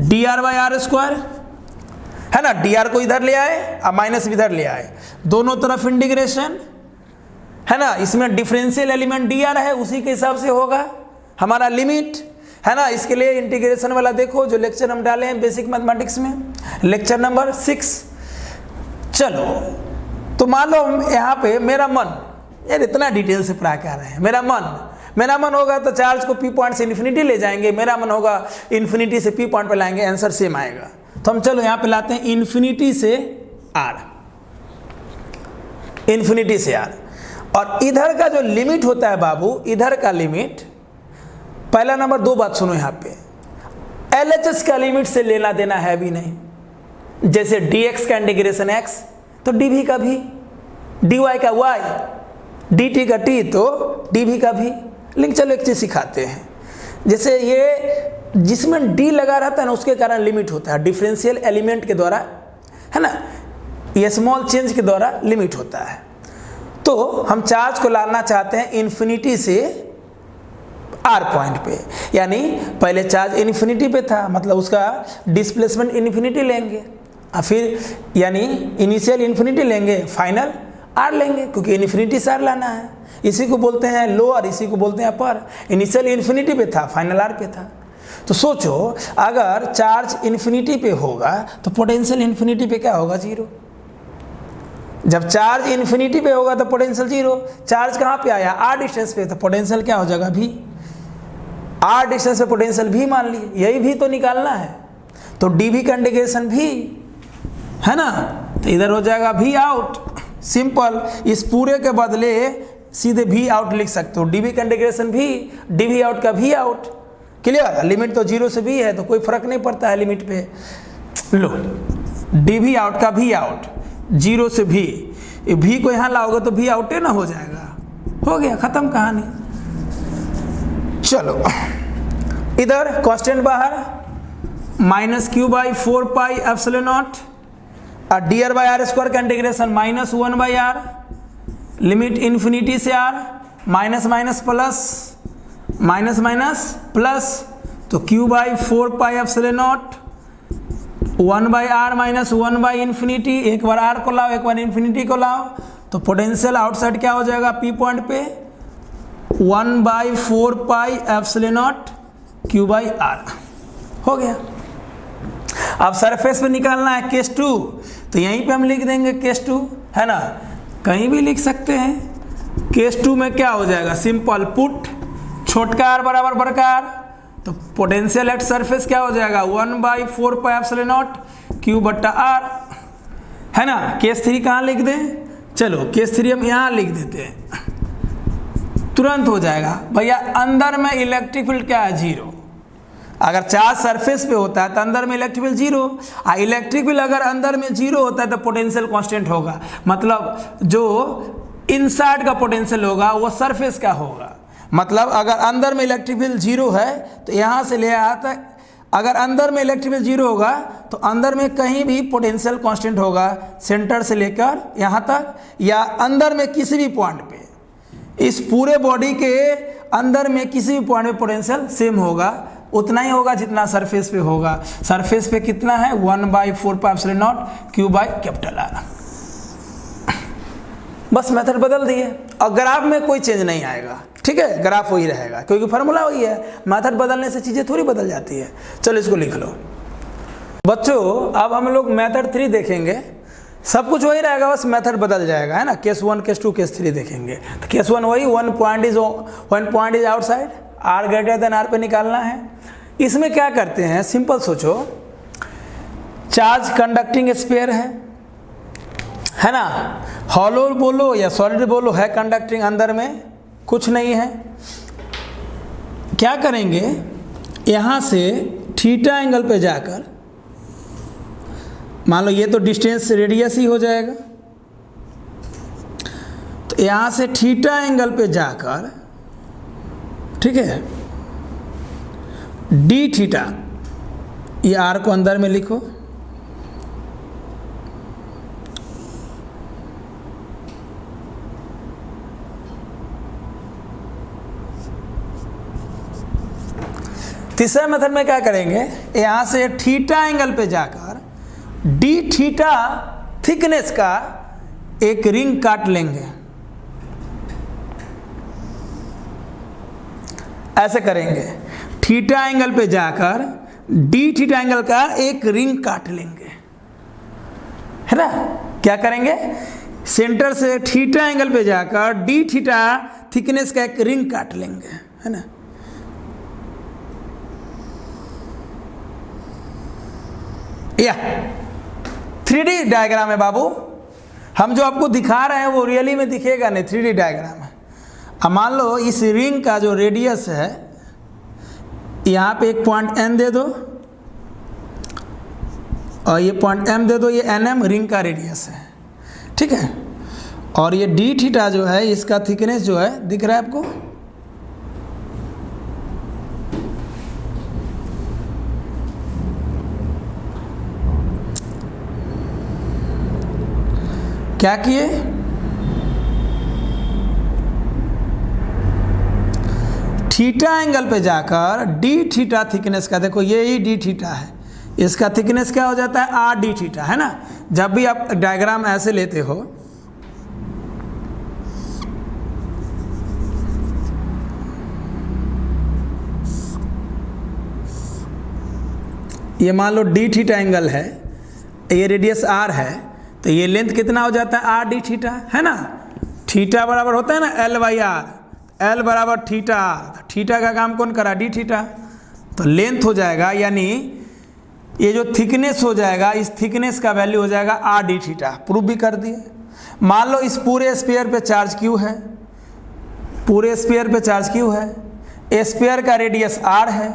dr/r², है ना। dr को इधर ले आए और माइनस भी इधर ले आए, दोनों तरफ इंटीग्रेशन, है ना। इसमें डिफरेंशियल एलिमेंट dr है, उसी के हिसाब से होगा हमारा लिमिट, है ना। इसके लिए इंटीग्रेशन वाला देखो जो लेक्चर हम डाले हैं बेसिक मैथमेटिक्स में, लेक्चर नंबर 6। चलो तो मान लो यहाँ पे मेरा मन, यार इतना डिटेल से पढ़ा क्या रहे हैं, मेरा मन होगा तो चार्ज को P पॉइंट से इन्फिनिटी ले जाएंगे, मेरा मन होगा इन्फिनिटी से P पॉइंट पे लाएंगे, आंसर सेम आएगा। तो हम चलो यहाँ पे लाते हैं इन्फिनिटी से R, इन्फिनिटी से R। और इधर का जो लिमिट होता है बाबू, इधर का लिमिट, पहला नंबर 2 बात सुनो यहाँ पे, LHS का लिमिट से लेना देना है भी नहीं। जैसे dx का इंटीग्रेशन x तो dv का भी, dy का y, dt का t तो dv का भी। लेकिन चलो एक चीज सिखाते हैं, जैसे ये जिसमें d लगा रहता है ना उसके कारण लिमिट होता है, डिफरेंशियल एलिमेंट के द्वारा, है ना, ये स्मॉल चेंज के द्वारा लिमिट होता है। तो तो हम चार्ज को लाना चाहते हैं इन्फिनिटी से आर पॉइंट पे, यानी पहले चार्ज इन्फिनिटी पे था, मतलब उसका डिस्प्लेसमेंट इन्फिनिटी लेंगे, और फिर यानी इनिशियल इन्फिनिटी लेंगे, फाइनल आर लेंगे, क्योंकि इन्फिनिटी से आर लाना है। इसी को बोलते हैं लोअर, इसी को बोलते हैं अपर। इनिशियल इन्फिनिटी पे था, फाइनल आर पे था। तो सोचो अगर चार्ज इन्फिनिटी पे होगा तो पोटेंशियल इन्फिनिटी पे क्या होगा? जीरो। जब चार्ज इन्फिनिटी पे होगा तो पोटेंशियल जीरो। चार्ज कहाँ पे आया? आर डिस्टेंस पे, तो पोटेंशियल क्या हो जाएगा? भी। आर डिस्टेंस पे पोटेंशियल भी मान लिए, यही भी तो निकालना है, तो डी भी का इंटीग्रेशन भी है ना, तो इधर हो जाएगा भी आउट। सिंपल, इस पूरे के बदले सीधे भी आउट लिख सकते हो। डी भी का इंटीग्रेशन भी, डी भी आउट का भी आउट। क्लियर? लिमिट तो जीरो से भी है तो कोई फर्क नहीं पड़ता है लिमिट पे। लो, डी भी आउट का भी आउट, जीरो से भी को यहाँ लाओगे तो भी आउटे ना हो जाएगा। हो गया, खत्म कहानी। चलो इधर कांस्टेंट बाहर, minus q by 4 pi epsilon naught, और d r by r square का integration minus 1 by r, limit infinity से r, minus minus plus, minus minus plus, तो q by 4 pi epsilon naught 1 by r minus 1 by infinity. एक बार are को लाओ, एक बार infinity को लाओ, तो पोटेंशियल आउटसाइड क्या हो जाएगा? पी पॉइंट पे 1 by 4 pi epsilon naught q by r. हो गया। अब सरफेस पे निकालना है केस 2, तो यहीं पे हम लिख देंगे केस 2, है ना, कहीं भी लिख सकते हैं। केस 2 में क्या हो जाएगा? सिंपल, पुट छोटका आर बराबर बड़का आर, तो पोटेंशियल एट सरफेस क्या हो जाएगा? 1 by 4 pi epsilon naught Q बट्टा आर, है ना। केस 3 कहाँ लिख दें? चलो केस 3 हम यहाँ लिख देते हैं, तुरंत हो जाएगा। भैया अंदर में इलेक्ट्रिक फील्ड क्या है? जीरो। अगर चार्ज सरफेस पे होता है तो अंदर में इलेक्ट्रिक फील्ड जीरो, और इलेक्ट्रिक फील्ड अगर अंदर में जीरो होता है तो पोटेंशियल कांस्टेंट होगा, मतलब जो इनसाइड का पोटेंशियल होगा वो सरफेस का होगा। मतलब अगर अंदर में इलेक्ट्रिक फील्ड जीरो है तो यहाँ से ले यहाँ तक, अगर अंदर में इलेक्ट्रिक फील्ड जीरो होगा तो अंदर में कहीं भी पोटेंशियल कांस्टेंट होगा, सेंटर से लेकर यहाँ तक, या अंदर में किसी भी पॉइंट पे, इस पूरे बॉडी के अंदर में किसी भी पॉइंट पे पोटेंशियल सेम होगा, उतना ही होगा जितना सरफेस पे होगा। सरफेस पे कितना है? 1 by 4 pi epsilon naught q by capital R. बस मेथड बदल दिए, और ग्राफ में कोई चेंज नहीं आएगा, ठीक है, ग्राफ वही रहेगा क्योंकि फार्मूला वही है। मेथड बदलने से चीज़ें थोड़ी बदल जाती है। चलो इसको लिख लो बच्चों। अब हम लोग मेथड 3 देखेंगे, सब कुछ वही रहेगा, बस मेथड बदल जाएगा, है ना। केस 1, केस 2, केस 3 देखेंगे। तो केस 1 वही, 1 point is outside, r greater than r पे निकालना है। इसमें क्या करते हैं? सिंपल सोचो, चार्ज कंडक्टिंग स्फीयर है ना, हॉलो बोलो या सॉलिड बोलो, है कंडक्टिंग, अंदर में कुछ नहीं है। क्या करेंगे? यहाँ से थीटा एंगल पे जाकर, मान लो ये तो डिस्टेंस रेडियस ही हो जाएगा, तो यहाँ से थीटा एंगल पे जाकर, ठीक है, डी थीटा, ये आर को अंदर में लिखो, तीसरा मेथड में क्या करेंगे? यहाँ से थीटा एंगल पे जाकर डी थीटा थिकनेस का एक रिंग काट लेंगे, ऐसे करेंगे। थीटा एंगल पे जाकर डी थीटा एंगल का एक रिंग काट लेंगे, है ना। क्या करेंगे? सेंटर से थीटा एंगल पे जाकर डी थीटा थिकनेस का एक रिंग काट लेंगे, है ना। या 3D डायग्राम है बाबू, हम जो आपको दिखा रहे हैं वो रियली में दिखेगा नहीं, 3D डायग्राम है। अब मान लो इस रिंग का जो रेडियस है, यहाँ पे एक पॉइंट n दे दो और ये पॉइंट m दे दो, ये nm रिंग का रेडियस है, ठीक है। और ये d थीटा जो है, इसका थिकनेस जो है दिख रहा है आपको, क्या किए? थीटा एंगल पे जाकर डी थीटा थिकनेस का, देखो ये ही डी थीटा है, इसका थिकनेस क्या हो जाता है आर डी थीटा, है ना। जब भी आप डायग्राम ऐसे लेते हो, ये मान लो डी थीटा एंगल है, ये रेडियस आर है, तो ये लेंथ कितना हो जाता है आर डी थीटा, है ना। थीटा बराबर होता है ना एल बाई आर, एल बराबर थीटा आर, थीटा का काम कौन करा डी थीटा, तो लेंथ हो जाएगा, यानी ये जो थिकनेस हो जाएगा, इस थिकनेस का वैल्यू हो जाएगा आर डी थीटा। प्रूफ भी कर दिए। मान लो इस पूरे स्फीयर पे चार्ज क्यू है, पूरे स्फीयर पे चार्ज क्यू है, स्फीयर का रेडियस आर है,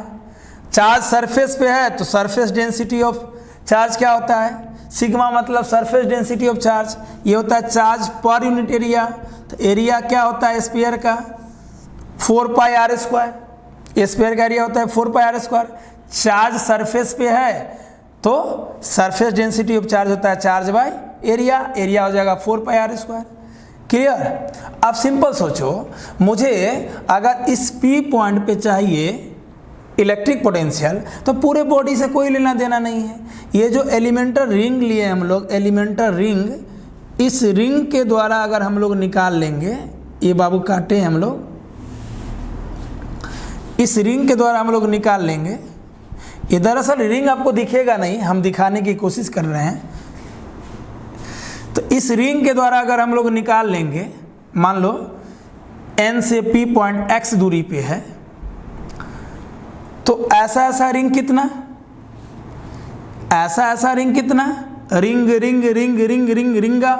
चार्ज सरफेस पे है, तो सरफेस डेंसिटी ऑफ चार्ज क्या होता है सिग्मा, मतलब सरफेस डेंसिटी ऑफ चार्ज, ये होता है चार्ज पर यूनिट एरिया। तो एरिया क्या होता है स्फीयर का 4 पाई आर स्क्वायर, स्फीयर का एरिया होता है 4 pi r square. Charge surface पे है तो सरफेस डेंसिटी ऑफ चार्ज होता है चार्ज बाय एरिया, एरिया हो जाएगा 4 पाई आर स्क्वायर। क्लियर। अब सिंपल सोचो, मुझे अगर इस पी पॉइंट पे चाहिए इलेक्ट्रिक पोटेंशियल, तो पूरे बॉडी से कोई लेना देना नहीं है। ये जो एलिमेंटल रिंग लिए हम लोग, एलिमेंटल रिंग, इस रिंग के द्वारा अगर हम लोग निकाल लेंगे, ये बाबू काटे हम लोग, इस रिंग के द्वारा हम लोग निकाल लेंगे। ये दरअसल रिंग आपको दिखेगा नहीं, हम दिखाने की कोशिश कर रहे हैं। तो इस रिंग के द्वारा अगर हम लोग निकाल लेंगे, मान लो एन से पी पॉइंट एक्स दूरी पे है, तो ऐसा रिंग कितना, ऐसा रिंग कितना, ring ring ring ring ring रिंगा,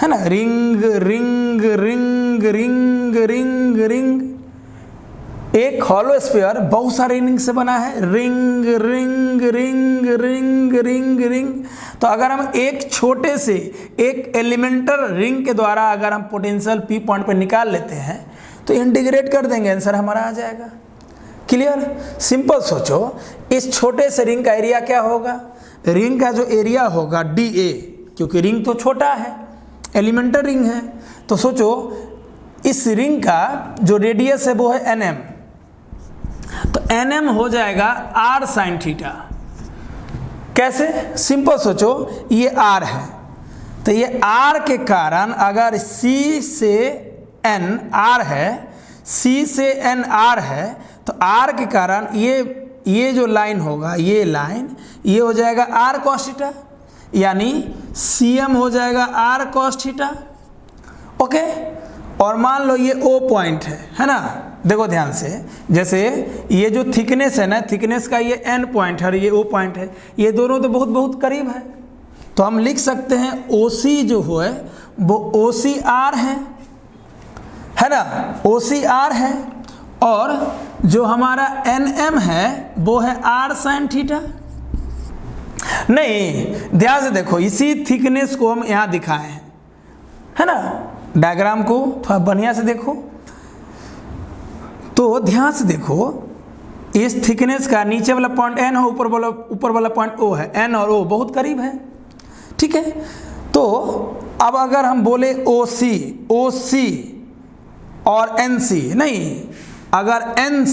है ना, ring ring ring ring ring ring. एक हॉलो स्फीयर बहुत सारे रिंग से बना है, ring ring ring ring ring ring. तो अगर हम एक छोटे से एक एलिमेंटल रिंग के द्वारा अगर हम पोटेंशियल पी पॉइंट पे निकाल लेते हैं, तो इंटीग्रेट कर देंगे, आंसर हमारा आ जाएगा। क्लियर। सिंपल सोचो, इस छोटे से रिंग का एरिया क्या होगा, रिंग का जो एरिया होगा डी ए, क्योंकि रिंग तो छोटा है, एलिमेंटल रिंग है। तो सोचो इस रिंग का जो रेडियस है वो है एन एम, तो एन एम हो जाएगा आर साइन थीटा। कैसे, सिंपल सोचो, ये आर है, तो ये आर के कारण अगर सी से एन आर है, सी से एन आर है, तो आर के कारण ये जो लाइन होगा, ये लाइन, ये हो जाएगा आर कॉस थीटा, यानी सी एम हो जाएगा आर कॉस थीटा। ओके। और मान लो ये ओ पॉइंट है ना, देखो ध्यान से, जैसे ये जो थिकनेस है ना, थिकनेस का ये एन पॉइंट है और ये ओ पॉइंट है, ये दोनों तो बहुत बहुत करीब है, तो हम लिख सकते हैं ओ सी जो है वो ओ सी आर है ना, ओ सी आर है, और जो हमारा एन एम है वो है आर साइन थीटा। नहीं, ध्यान से देखो, इसी थिकनेस को हम यहाँ दिखाए हैं, है ना, डायग्राम को थोड़ा बढ़िया से देखो, तो ध्यान से देखो, इस थिकनेस का नीचे वाला पॉइंट एन हो, ऊपर वाला पॉइंट ओ है, एन और ओ बहुत करीब है, ठीक है। तो अब अगर हम बोले ओ सी और एन सी, नहीं, अगर एन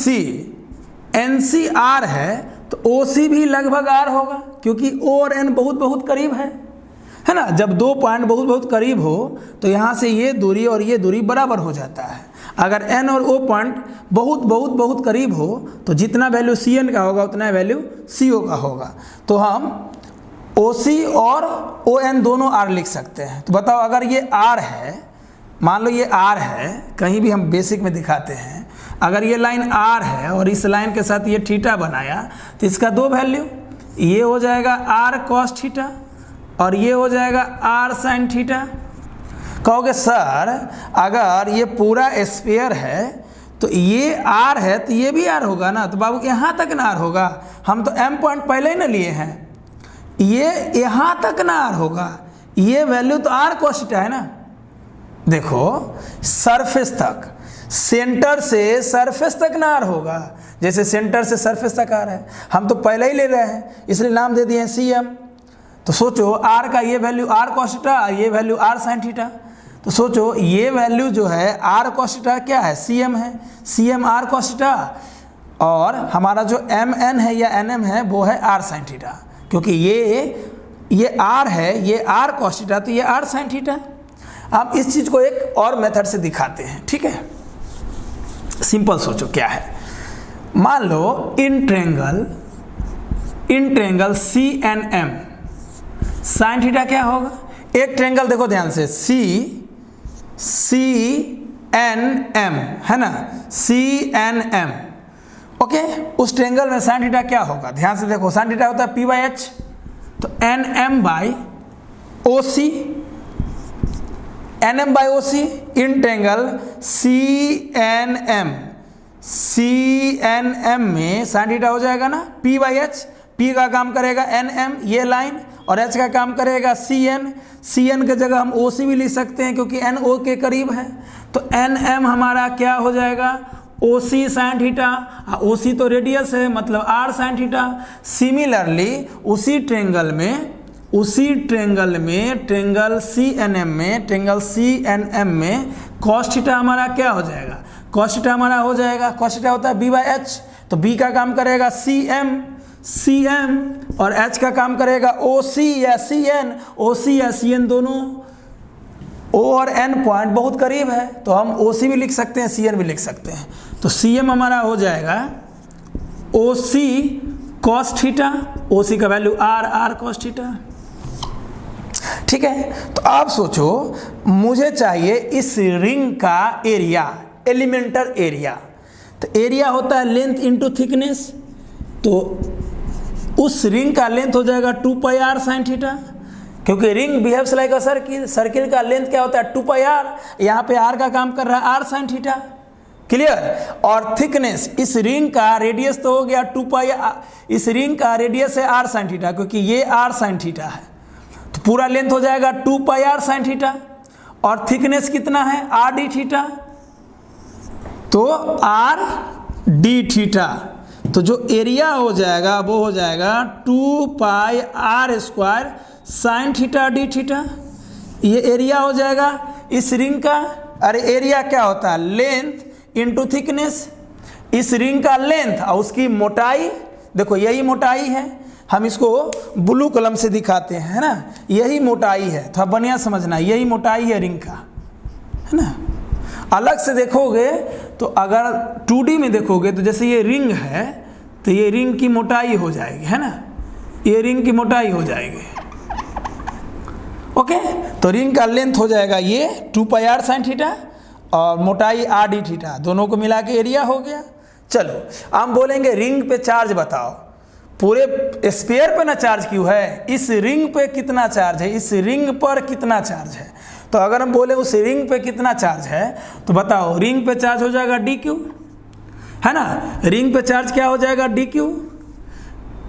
सी आर है तो ओ सी भी लगभग आर होगा, क्योंकि ओ और एन बहुत बहुत करीब है ना। जब दो पॉइंट बहुत बहुत करीब हो तो यहाँ से ये दूरी और ये दूरी बराबर हो जाता है। अगर एन और ओ पॉइंट बहुत बहुत बहुत करीब हो तो जितना वैल्यू सी एन का होगा उतना वैल्यू सी ओ का होगा। तो हम ओ सी और ओ एन दोनों आर लिख सकते हैं। तो बताओ, अगर ये आर है, मान लो ये आर है, कहीं भी हम बेसिक में दिखाते हैं, अगर ये लाइन आर है और इस लाइन के साथ ये थीटा बनाया, तो इसका दो वैल्यू, ये हो जाएगा आर कॉस थीटा और ये हो जाएगा आर साइन थीटा। कहोगे सर अगर ये पूरा स्फीयर है तो ये आर है तो ये भी आर होगा ना, तो बाबू यहाँ तक ना आर होगा, हम तो एम पॉइंट पहले ही ना लिए हैं, ये यहाँ तक ना आर होगा, ये वैल्यू तो आर कॉस थीटा है ना। देखो सरफेस तक, सेंटर से सरफेस तक ना आर होगा, जैसे सेंटर से सरफेस तक आर है, हम तो पहले ही ले रहे हैं इसलिए नाम दे दिए हैं सी एम। तो सोचो आर का ये वैल्यू आर कॉस थीटा, ये वैल्यू आर साइन थीटा, तो सोचो ये वैल्यू जो है आर कॉस थीटा क्या है, सी एम है, c m r cos theta, और हमारा जो एम एन है या एन एम है वो है आर साइन थीटा, क्योंकि ये आर है, ये आर कॉस थीटा, तो ये आर साइन थीटा। अब इस चीज़ को एक और मेथड से दिखाते हैं, ठीक है। सिंपल सोचो क्या है, मान लो in triangle C N M sine theta क्या होगा। एक ट्रेंगल देखो ध्यान से, सी एन एम है ना, सी एन एम, ओके। उस ट्रेंगल में साइन थीटा क्या होगा, ध्यान से देखो, साइन थीटा होता है पी बाई एच, तो n m by o c, N m by o c इन ट्रेंगल सी एन एम में साइन थीटा हो जाएगा ना पी बाई एच, पी का काम करेगा एन एम ये लाइन, और एच का काम करेगा सी एन के जगह हम ओ सी भी लिख सकते हैं क्योंकि एन ओ के करीब है, तो एन एम हमारा क्या हो जाएगा, ओ सी साइन थीटा, ओ सी तो रेडियस है मतलब आर साइन थीटा। सिमिलरली उसी ट्रेंगल में ट्रेंगल सी एन एम में कॉस थीटा हमारा क्या हो जाएगा, कॉस थीटा हमारा हो जाएगा, कॉस थीटा होता है बी बाई एच, तो बी का काम करेगा सी एम और एच का काम करेगा ओ सी या सी एन, दोनों ओ और एन पॉइंट बहुत करीब है, तो हम ओ सी भी लिख सकते हैं, सी एन भी लिख सकते हैं, तो सी एम हमारा हो जाएगा ओ सी कॉस थीटा, ओ सी का वैल्यू आर कॉस थीटा, ठीक है। तो आप सोचो मुझे चाहिए इस रिंग का एरिया, एलिमेंटल एरिया, तो एरिया होता है लेंथ इंटू थिकनेस, तो उस रिंग का लेंथ हो जाएगा 2 पाई आर साइन थीटा, क्योंकि रिंग बिहेव्स लाइक अ सर्किल, सर्किल का लेंथ क्या होता है 2 पाई आर, यहाँ पे आर का काम कर रहा है आर साइन थीटा, क्लियर। और थिकनेस, इस रिंग का रेडियस तो हो गया 2 पाई, इस रिंग का रेडियस है आर साइन थीटा, क्योंकि ये आर साइन थीटा है, तो पूरा लेंथ हो जाएगा 2 पाई आर साइन थीटा, और थिकनेस कितना है आर डी थीटा, तो आर डी थीटा, तो जो एरिया हो जाएगा वो हो जाएगा 2 pi r square sine theta d theta, ये एरिया हो जाएगा इस रिंग का। अरे एरिया क्या होता है, लेंथ इंटू थिकनेस, इस रिंग का लेंथ और उसकी मोटाई, देखो यही मोटाई है, हम इसको ब्लू कलम से दिखाते हैं, है ना, यही मोटाई है, थोड़ा बढ़िया समझना, यही मोटाई है रिंग का, है ना। अलग से देखोगे तो अगर 2D में देखोगे तो जैसे ये रिंग है तो ये रिंग की मोटाई हो जाएगी, है ना, ये रिंग की मोटाई हो जाएगी, ओके। तो रिंग का लेंथ हो जाएगा ये 2 पाई आर साइन थीटा और मोटाई आर डी थीटा, दोनों को मिला के एरिया हो गया। चलो हम बोलेंगे रिंग पे चार्ज बताओ, पूरे स्फीयर पे ना चार्ज क्यों है, इस रिंग पे कितना चार्ज है, इस रिंग पर कितना चार्ज है, तो अगर हम बोले उस रिंग पे कितना चार्ज है तो बताओ, रिंग पे चार्ज हो जाएगा डी क्यू, है ना, रिंग पे चार्ज क्या हो जाएगा डी क्यू,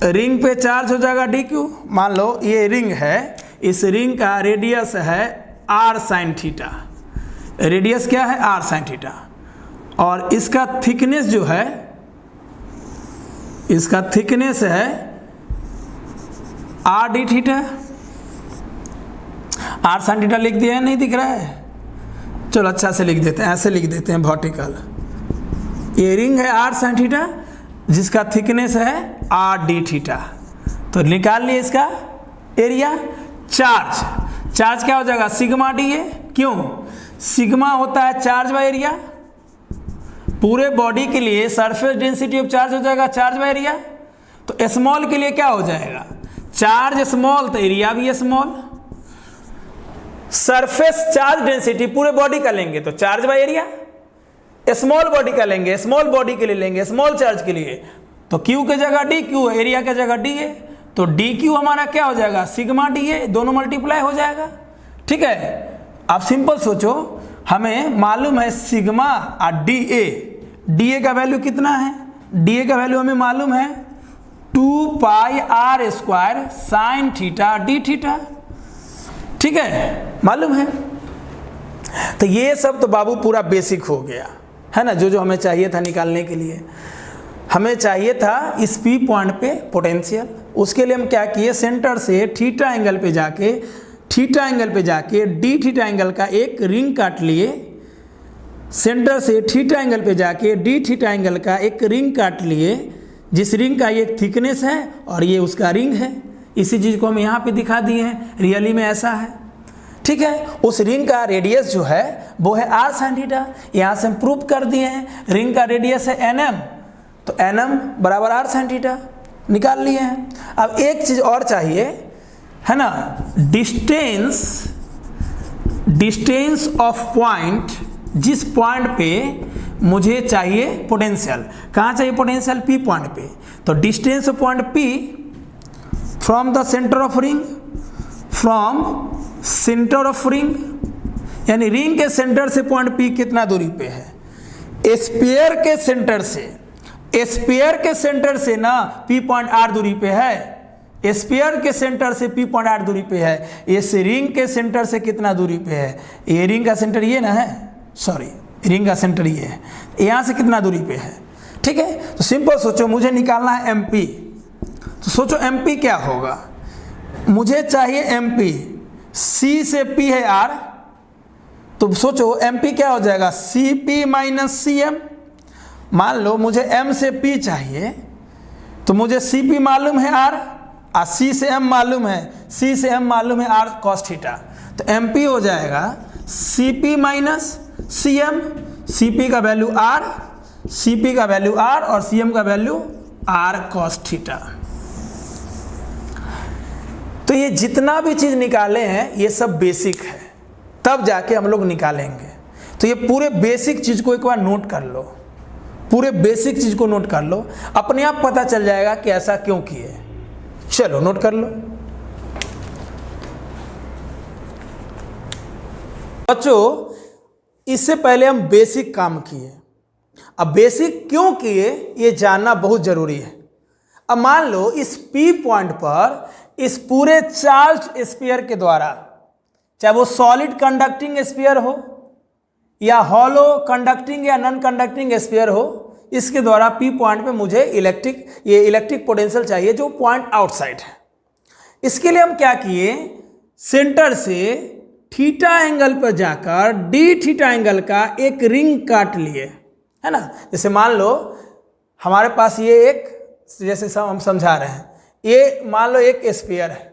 रिंग पे चार्ज हो जाएगा डी क्यू। मान लो ये रिंग है, इस रिंग का रेडियस है आर साइन थीटा, रेडियस क्या है आर साइन थीटा, और इसका थिकनेस जो है, इसका थिकनेस है r d theta, r sine theta लिख दिया है, नहीं दिख रहा है, चलो अच्छा से लिख देते हैं, ऐसे लिख देते हैं वर्टिकल, ये रिंग है आर साइन थीटा जिसका थिकनेस है आर डी थीटा, तो निकाल लिए इसका एरिया। चार्ज क्या हो जाएगा सिग्मा डी ए, क्यों, सिग्मा होता है चार्ज बाय एरिया, पूरे बॉडी के लिए सरफेस डेंसिटी ऑफ चार्ज हो जाएगा चार्ज बाय एरिया, तो स्मॉल के लिए क्या हो जाएगा, चार्ज स्मॉल तो एरिया भी स्मॉल, सरफेस चार्ज डेंसिटी पूरे बॉडी का लेंगे तो charge by area, small body का लेंगे स्मॉल बॉडी के लिए लेंगे स्मॉल चार्ज के लिए, तो क्यू के जगह डी क्यू, एरिया के जगह डी ए, तो डी क्यू हमारा क्या हो जाएगा सिग्मा डी ए, दोनों मल्टीप्लाई हो जाएगा, ठीक है। आप सिंपल सोचो, हमें मालूम है सिग्मा और डी ए का वैल्यू कितना है, डी ए का वैल्यू हमें मालूम है 2 pi r square sine theta d theta, ठीक है, मालूम है। तो ये सब तो बाबू पूरा बेसिक हो गया, है ना, जो हमें चाहिए था निकालने के लिए। हमें चाहिए था इस पी पॉइंट पे पोटेंशियल, उसके लिए हम क्या किए, सेंटर से थीटा एंगल पे जाके थीटा एंगल पे जाके डी थीटा एंगल का एक रिंग काट लिए, सेंटर से थीटा एंगल पे जाके डी थीटा एंगल का एक रिंग काट लिए, जिस रिंग का ये थिकनेस है और ये उसका रिंग है। इसी चीज़ को हम यहाँ पे दिखा दिए हैं, रियली में ऐसा है। ठीक है, उस रिंग का रेडियस जो है वो है r sin थीटा। यहाँ से हम प्रूव कर दिए हैं रिंग का रेडियस है nm, तो nm बराबर r sin थीटा निकाल लिए हैं। अब एक चीज़ और चाहिए, है ना, डिस्टेंस ऑफ पॉइंट, जिस पॉइंट पे मुझे चाहिए पोटेंशियल। कहाँ चाहिए पोटेंशियल? P पॉइंट पे। तो distance of point P from the centre of ring, from centre of ring, यानी रिंग के सेंटर से पॉइंट P कितना दूरी पे है? स्फीयर के सेंटर से, स्फीयर के सेंटर से ना P पॉइंट R दूरी पे है, स्फीयर के सेंटर से P पॉइंट R दूरी पे है। इस रिंग के सेंटर से कितना दूरी पे है? ये रिंग का सेंटर ये ना है, सॉरी रिंग का सेंटर ये है, यहाँ से कितना दूरी पे है? ठीक है, तो सिंपल सोचो, मुझे निकालना है MP। तो सोचो MP क्या होगा? मुझे चाहिए MP, C से P है R, तो सोचो MP क्या हो जाएगा? CP minus CM। मान लो मुझे M से P चाहिए, तो मुझे CP मालूम है R और C से M मालूम है, C से M मालूम है R cos थीटा। तो MP हो जाएगा CP माइनस CM, CP का वैल्यू R, CP का वैल्यू R और CM का वैल्यू R cos थीटा। तो ये जितना भी चीज़ निकाले हैं ये सब बेसिक है, तब जाके हम लोग निकालेंगे। तो ये पूरे बेसिक चीज़ को एक बार नोट कर लो, पूरे बेसिक चीज़ को नोट कर लो, अपने आप पता चल जाएगा कि ऐसा क्यों किए। चलो नोट कर लो बच्चों। इससे पहले हम बेसिक काम किए, अब बेसिक क्यों किए ये जानना बहुत ज़रूरी है। अब मान लो इस P पॉइंट पर इस पूरे चार्ज स्फीयर के द्वारा, चाहे वो सॉलिड कंडक्टिंग स्फीयर हो या हॉलो कंडक्टिंग या नॉन कंडक्टिंग स्फीयर हो, इसके द्वारा P पॉइंट पे मुझे इलेक्ट्रिक पोटेंशियल चाहिए जो पॉइंट आउटसाइड है। इसके लिए हम क्या किए, सेंटर से थीटा एंगल पर जाकर डी थीटा एंगल का एक रिंग काट लिए, है ना। जैसे मान लो हमारे पास ये एक, जैसे हम समझा रहे हैं, ये मान लो एक स्फीयर है,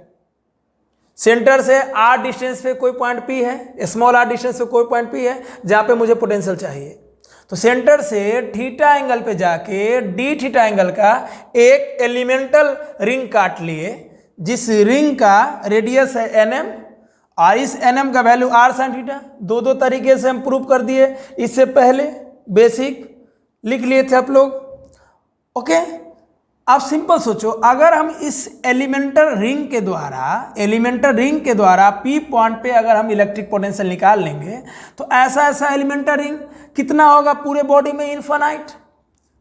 सेंटर से r डिस्टेंस पे कोई पॉइंट P है, स्मॉल r डिस्टेंस पे कोई पॉइंट P है जहाँ पे मुझे पोटेंशियल चाहिए। तो सेंटर से थीटा एंगल पे जाके डी थीटा एंगल का एक एलिमेंटल रिंग काट लिए, जिस रिंग का रेडियस है nm और इस nm का वैल्यू r sin थीटा। दो तरीके से हम प्रूव कर दिए, इससे पहले बेसिक लिख लिए थे आप लोग। ओके, आप सिंपल सोचो, अगर हम इस एलिमेंटल रिंग के द्वारा P पॉइंट पे अगर हम इलेक्ट्रिक पोटेंशियल निकाल लेंगे, तो ऐसा एलिमेंटल रिंग कितना होगा पूरे बॉडी में? Infinite.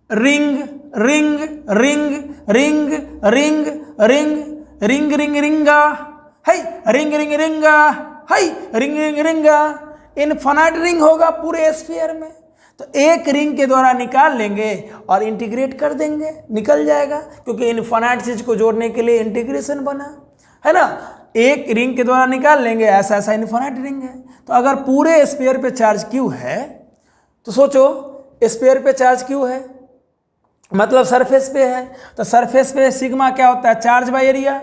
Ring ring ring ring ring ring ring ring रिंगा, हाय रिंग रिंग रिंगा, हाय रिंग रिंग रिंगा, इनफाइनाइट रिंग होगा पूरे स्फीयर में। तो एक रिंग के द्वारा निकाल लेंगे और इंटीग्रेट कर देंगे, निकल जाएगा, क्योंकि इनफाइनाइट चीज को जोड़ने के लिए इंटीग्रेशन बना, है ना। एक रिंग के द्वारा निकाल लेंगे, ऐसा इनफाइनाइट रिंग है। तो अगर पूरे स्फीयर पे चार्ज Q है, तो सोचो स्फीयर पे चार्ज Q है मतलब सरफेस पे है, तो सरफेस पे सिग्मा क्या होता है? Charge by area.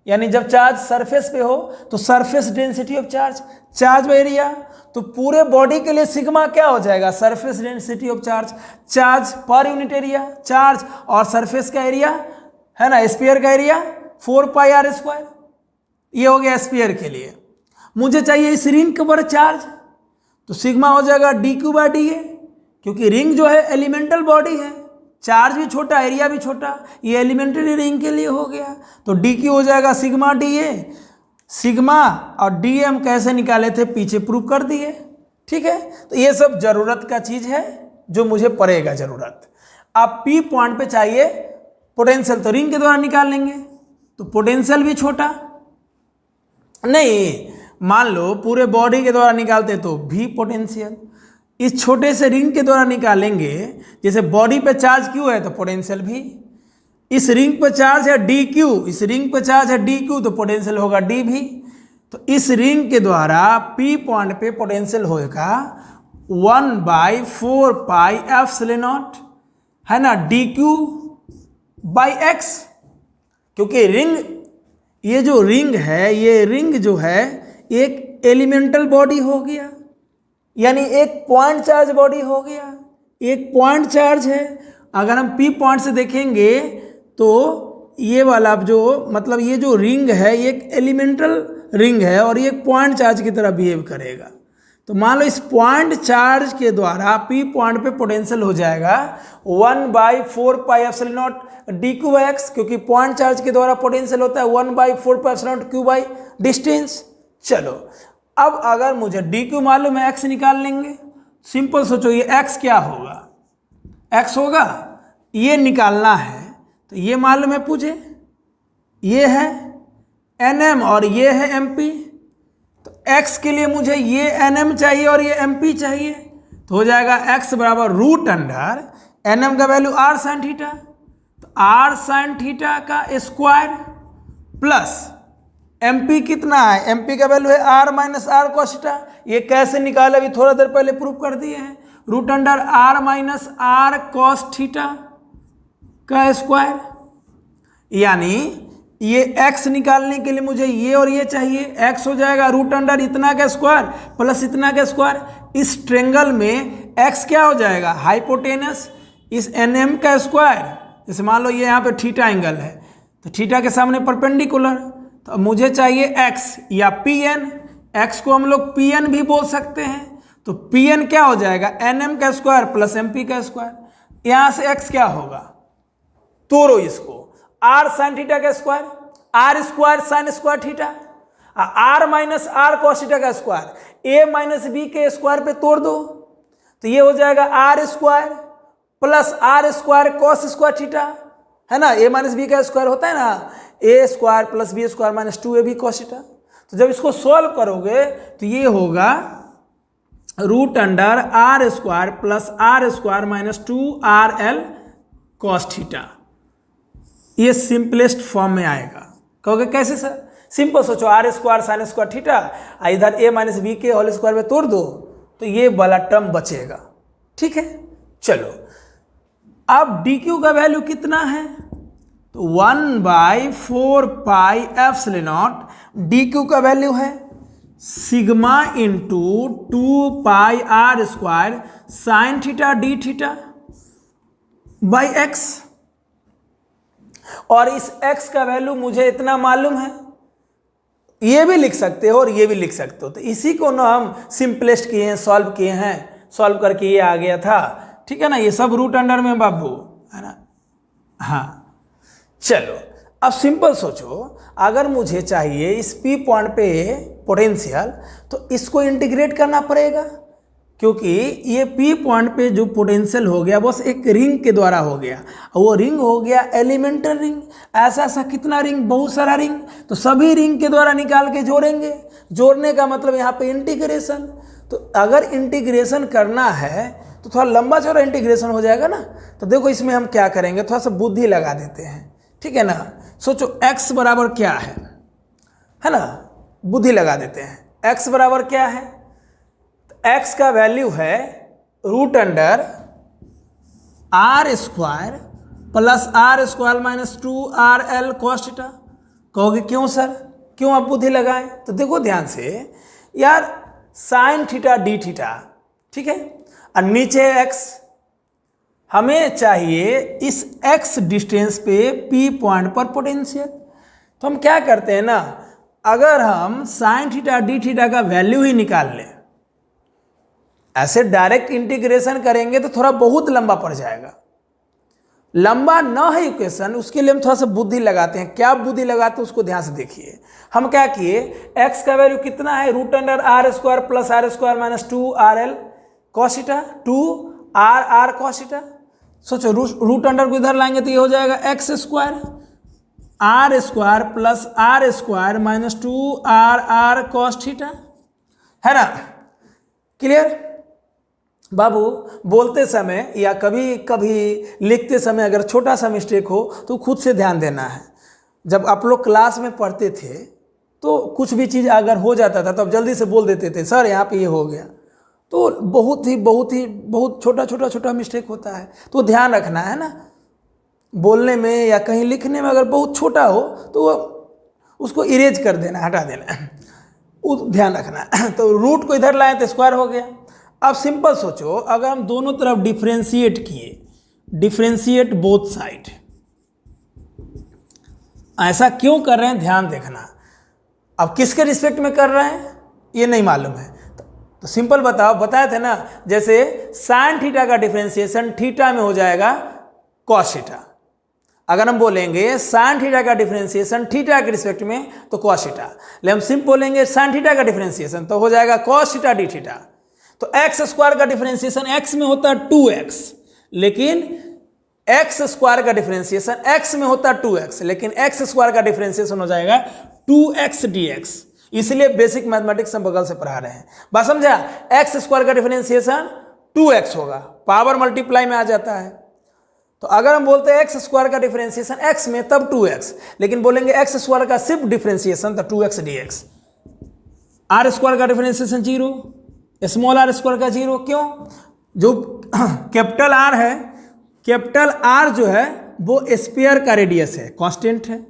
यानी जब चार्ज सरफेस पे हो तो surface density of charge by area. तो पूरे बॉडी के लिए सिग्मा क्या हो जाएगा? Surface density of charge per unit area, charge और सरफेस का एरिया, है ना, स्फीयर का एरिया 4πr²। ये हो गया स्फीयर के लिए। मुझे चाहिए इस रिंग के ऊपर चार्ज, तो सिग्मा हो जाएगा dQ/dA, क्योंकि रिंग जो है एलिमेंटल बॉडी है, चार्ज भी छोटा, एरिया भी छोटा, ये एलिमेंटरी रिंग के लिए हो गया। तो dQ हो जाएगा सिग्मा dA। सिग्मा और dA हम कैसे निकाले थे पीछे प्रूव कर दिए, ठीक है। तो ये सब जरूरत का चीज है जो मुझे पड़ेगा जरूरत। अब P पॉइंट पे चाहिए पोटेंशियल, तो रिंग के द्वारा निकाल लेंगे, तो पोटेंशियल भी छोटा नहीं, मान लो पूरे बॉडी के द्वारा निकालते तो V पोटेंशियल, इस छोटे से रिंग के द्वारा निकालेंगे, जैसे बॉडी पे चार्ज Q है तो पोटेंशियल भी, इस रिंग पे चार्ज है dQ, इस रिंग पे चार्ज है dQ, तो पोटेंशियल होगा dV। तो इस रिंग के द्वारा P पॉइंट पे पोटेंशियल होएगा 1/4 पाई एप्सिलॉन, है ना, dq/x। क्योंकि रिंग, ये जो रिंग है, ये रिंग जो है एक एलिमेंटल बॉडी हो गया, यानी एक पॉइंट चार्ज बॉडी हो गया, एक पॉइंट चार्ज है। अगर हम P पॉइंट से देखेंगे तो ये वाला जो मतलब ये जो रिंग है ये एक एलिमेंटल रिंग है और ये एक पॉइंट चार्ज की तरह बिहेव करेगा। तो मान लो इस पॉइंट चार्ज के द्वारा P पॉइंट पे पोटेंशियल हो जाएगा 1/4 पाई एप्सिलॉन dq/x, क्योंकि पॉइंट चार्ज के द्वारा पोटेंशियल होता है 1/4 pi epsilon q by distance. चलो अब अगर मुझे dq मालूम है, x निकाल लेंगे। सिंपल सोचो, ये x क्या होगा, x होगा, ये निकालना है तो ये मालूम है मुझे, ये है nm और ये है mp। तो x के लिए मुझे ये nm चाहिए और ये mp चाहिए, तो हो जाएगा x बराबर रूट अंडर nm का वैल्यू r साइन थीटा, तो r साइन थीटा का स्क्वायर प्लस mp कितना है, mp का वैल्यू है r minus r cos theta. ये कैसे निकाले अभी थोड़ा देर पहले प्रूव कर दिए हैं, root under r minus r cos theta का स्क्वायर। यानी ये x निकालने के लिए मुझे ये और ये चाहिए, x हो जाएगा रूट अंडर इतना का स्क्वायर प्लस इतना का स्क्वायर। इस ट्रेंगल में x क्या हो जाएगा, हाइपोटेनस, इस nm का स्क्वायर, जैसे मान लो ये यहाँ पे थीटा एंगल है तो थीटा के सामने परपेंडिकुलर, तो मुझे चाहिए x या pn, x को हम लोग pn भी बोल सकते हैं। तो pn क्या हो जाएगा, nm का स्क्वायर प्लस mp का स्क्वायर। यहाँ से x क्या होगा, तोड़ो इसको, r साइन थीटा का square, r square sine square theta, r minus r cos theta का स्क्वायर, a माइनस b के स्क्वायर पे तोड़ दो, तो ये हो जाएगा r square plus r square cos square theta, है ना, a माइनस b का स्क्वायर होता है ना, a square plus b square minus 2ab cos theta. तो जब इसको सॉल्व करोगे तो ये होगा root under r square plus r square minus 2rl cos theta. ये सिंपलेस्ट फॉर्म में आएगा। कहोगे कैसे सर, सिंपल सोचो, r square sine square theta, इधर a माइनस बी के होल स्क्वायर में तोड़ दो तो ये वाला टर्म बचेगा। ठीक है, चलो अब dq का वैल्यू कितना है, तो 1/4 पाई एप्सिलॉन dq का वैल्यू है sigma into 2 pi r square sine theta d theta by x. और इस x का वैल्यू मुझे इतना मालूम है, ये भी लिख सकते हो और ये भी लिख सकते हो। तो इसी को ना हम सिंपलेस्ट किए हैं, सॉल्व किए हैं, सॉल्व करके ये आ गया था। ठीक है ना, ये सब रूट अंडर में बाबू, है ना। हाँ चलो अब सिंपल सोचो, अगर मुझे चाहिए इस P पॉइंट पे पोटेंशियल तो इसको इंटीग्रेट करना पड़ेगा, क्योंकि ये P पॉइंट पे जो पोटेंशियल हो गया बस एक रिंग के द्वारा हो गया, और वो रिंग हो गया एलिमेंटल रिंग। ऐसा ऐसा कितना रिंग, बहुत सारा रिंग, तो सभी रिंग के द्वारा निकाल के जोड़ेंगे। जोड़ने का मतलब यहाँ पे इंटीग्रेशन। तो अगर इंटीग्रेशन करना है तो थोड़ा लंबा चौड़ा इंटीग्रेशन हो जाएगा ना। तो देखो इसमें हम क्या करेंगे, थोड़ा सा बुद्धि लगा देते हैं। ठीक है ना, सोचो x बराबर क्या है ना, बुद्धि लगा देते हैं। x बराबर क्या है, x का वैल्यू है root under r square plus r square minus 2rl cos theta. कहोगे क्यों सर, क्यों आप बुद्धि लगाएं, तो देखो ध्यान से यार, साइन थीटा डी थीटा, ठीक है, और नीचे x, हमें चाहिए इस x डिस्टेंस पे P पॉइंट पर पोटेंशियल। तो हम क्या करते हैं ना, अगर हम साइन थीटा डी थीटा का वैल्यू ही निकाल लें, ऐसे डायरेक्ट इंटीग्रेशन करेंगे तो थोड़ा बहुत लंबा पड़ जाएगा। लंबा ना है इक्वेशन, उसके लिए हम थोड़ा सा बुद्धि लगाते हैं। क्या बुद्धि लगाते हैं उसको ध्यान से देखिए। हम क्या किए, x का वैल्यू कितना है, root under r square plus r square minus 2rl cos theta, 2r cos theta. सोचो रूट अंडर को इधर लाएंगे तो ये हो जाएगा x square r square plus r square minus 2r cos theta, है ना। क्लियर बाबू, बोलते समय या कभी कभी लिखते समय अगर छोटा सा मिस्टेक हो तो खुद से ध्यान देना है। जब आप लोग क्लास में पढ़ते थे तो कुछ भी चीज़ अगर हो जाता था तो अब जल्दी से बोल देते थे सर यहाँ पे ये हो गया। तो बहुत छोटा मिस्टेक होता है, तो ध्यान रखना है ना, बोलने में या कहीं लिखने में अगर बहुत छोटा हो तो उसको इरेज कर देना, हटा देना, वो ध्यान रखना। तो रूट को इधर लाए तो स्क्वायर हो गया। अब सिंपल सोचो, अगर हम दोनों तरफ डिफ्रेंशिएट किए, डिफ्रेंशिएट बोथ साइड, ऐसा क्यों कर रहे हैं ध्यान देखना। अब किसके रिस्पेक्ट में कर रहे हैं ये नहीं मालूम है, तो सिंपल बताओ, बताए थे ना, जैसे साइन थीटा का डिफ्रेंशिएशन थीटा में हो जाएगा कॉस थीटा। अगर हम बोलेंगे साइन थीटा का डिफरेंशिएशन थीटा के रिस्पेक्ट में तो कॉस थीटा, लेकिन हम सिंपल बोलेंगे साइन थीटा का डिफरेंशिएशन तो हो जाएगा कॉस थीटा डी थीटा। तो एक्स स्क्वायर का डिफरेंशिएशन एक्स में होता है 2x, लेकिन एक्स स्क्वायर का डिफरेंशिएशन एक्स में होता है 2x, लेकिन एक्स स्क्वायर का डिफरेंशिएशन हो जाएगा 2x dx। इसलिए बेसिक मैथमेटिक्स हम बगल से पढ़ा रहे हैं, बात समझा। एक्स स्क्वायर का डिफरेंशिएशन 2x होगा, पावर मल्टीप्लाई में आ जाता है। तो अगर हम बोलते हैं एक्स स्क्वायर का डिफरेंशिएशन एक्स में तब 2x, लेकिन बोलेंगे एक्स स्क्वायर का सिर्फ डिफरेंशिएशन तो 2x dx। आर स्क्वायर का डिफरेंशिएशन 0, स्मॉल आर स्क्वायर का 0, क्यों? जो कैपिटल आर है, कैपिटल आर जो है वो स्फीयर का रेडियस है, कांस्टेंट है,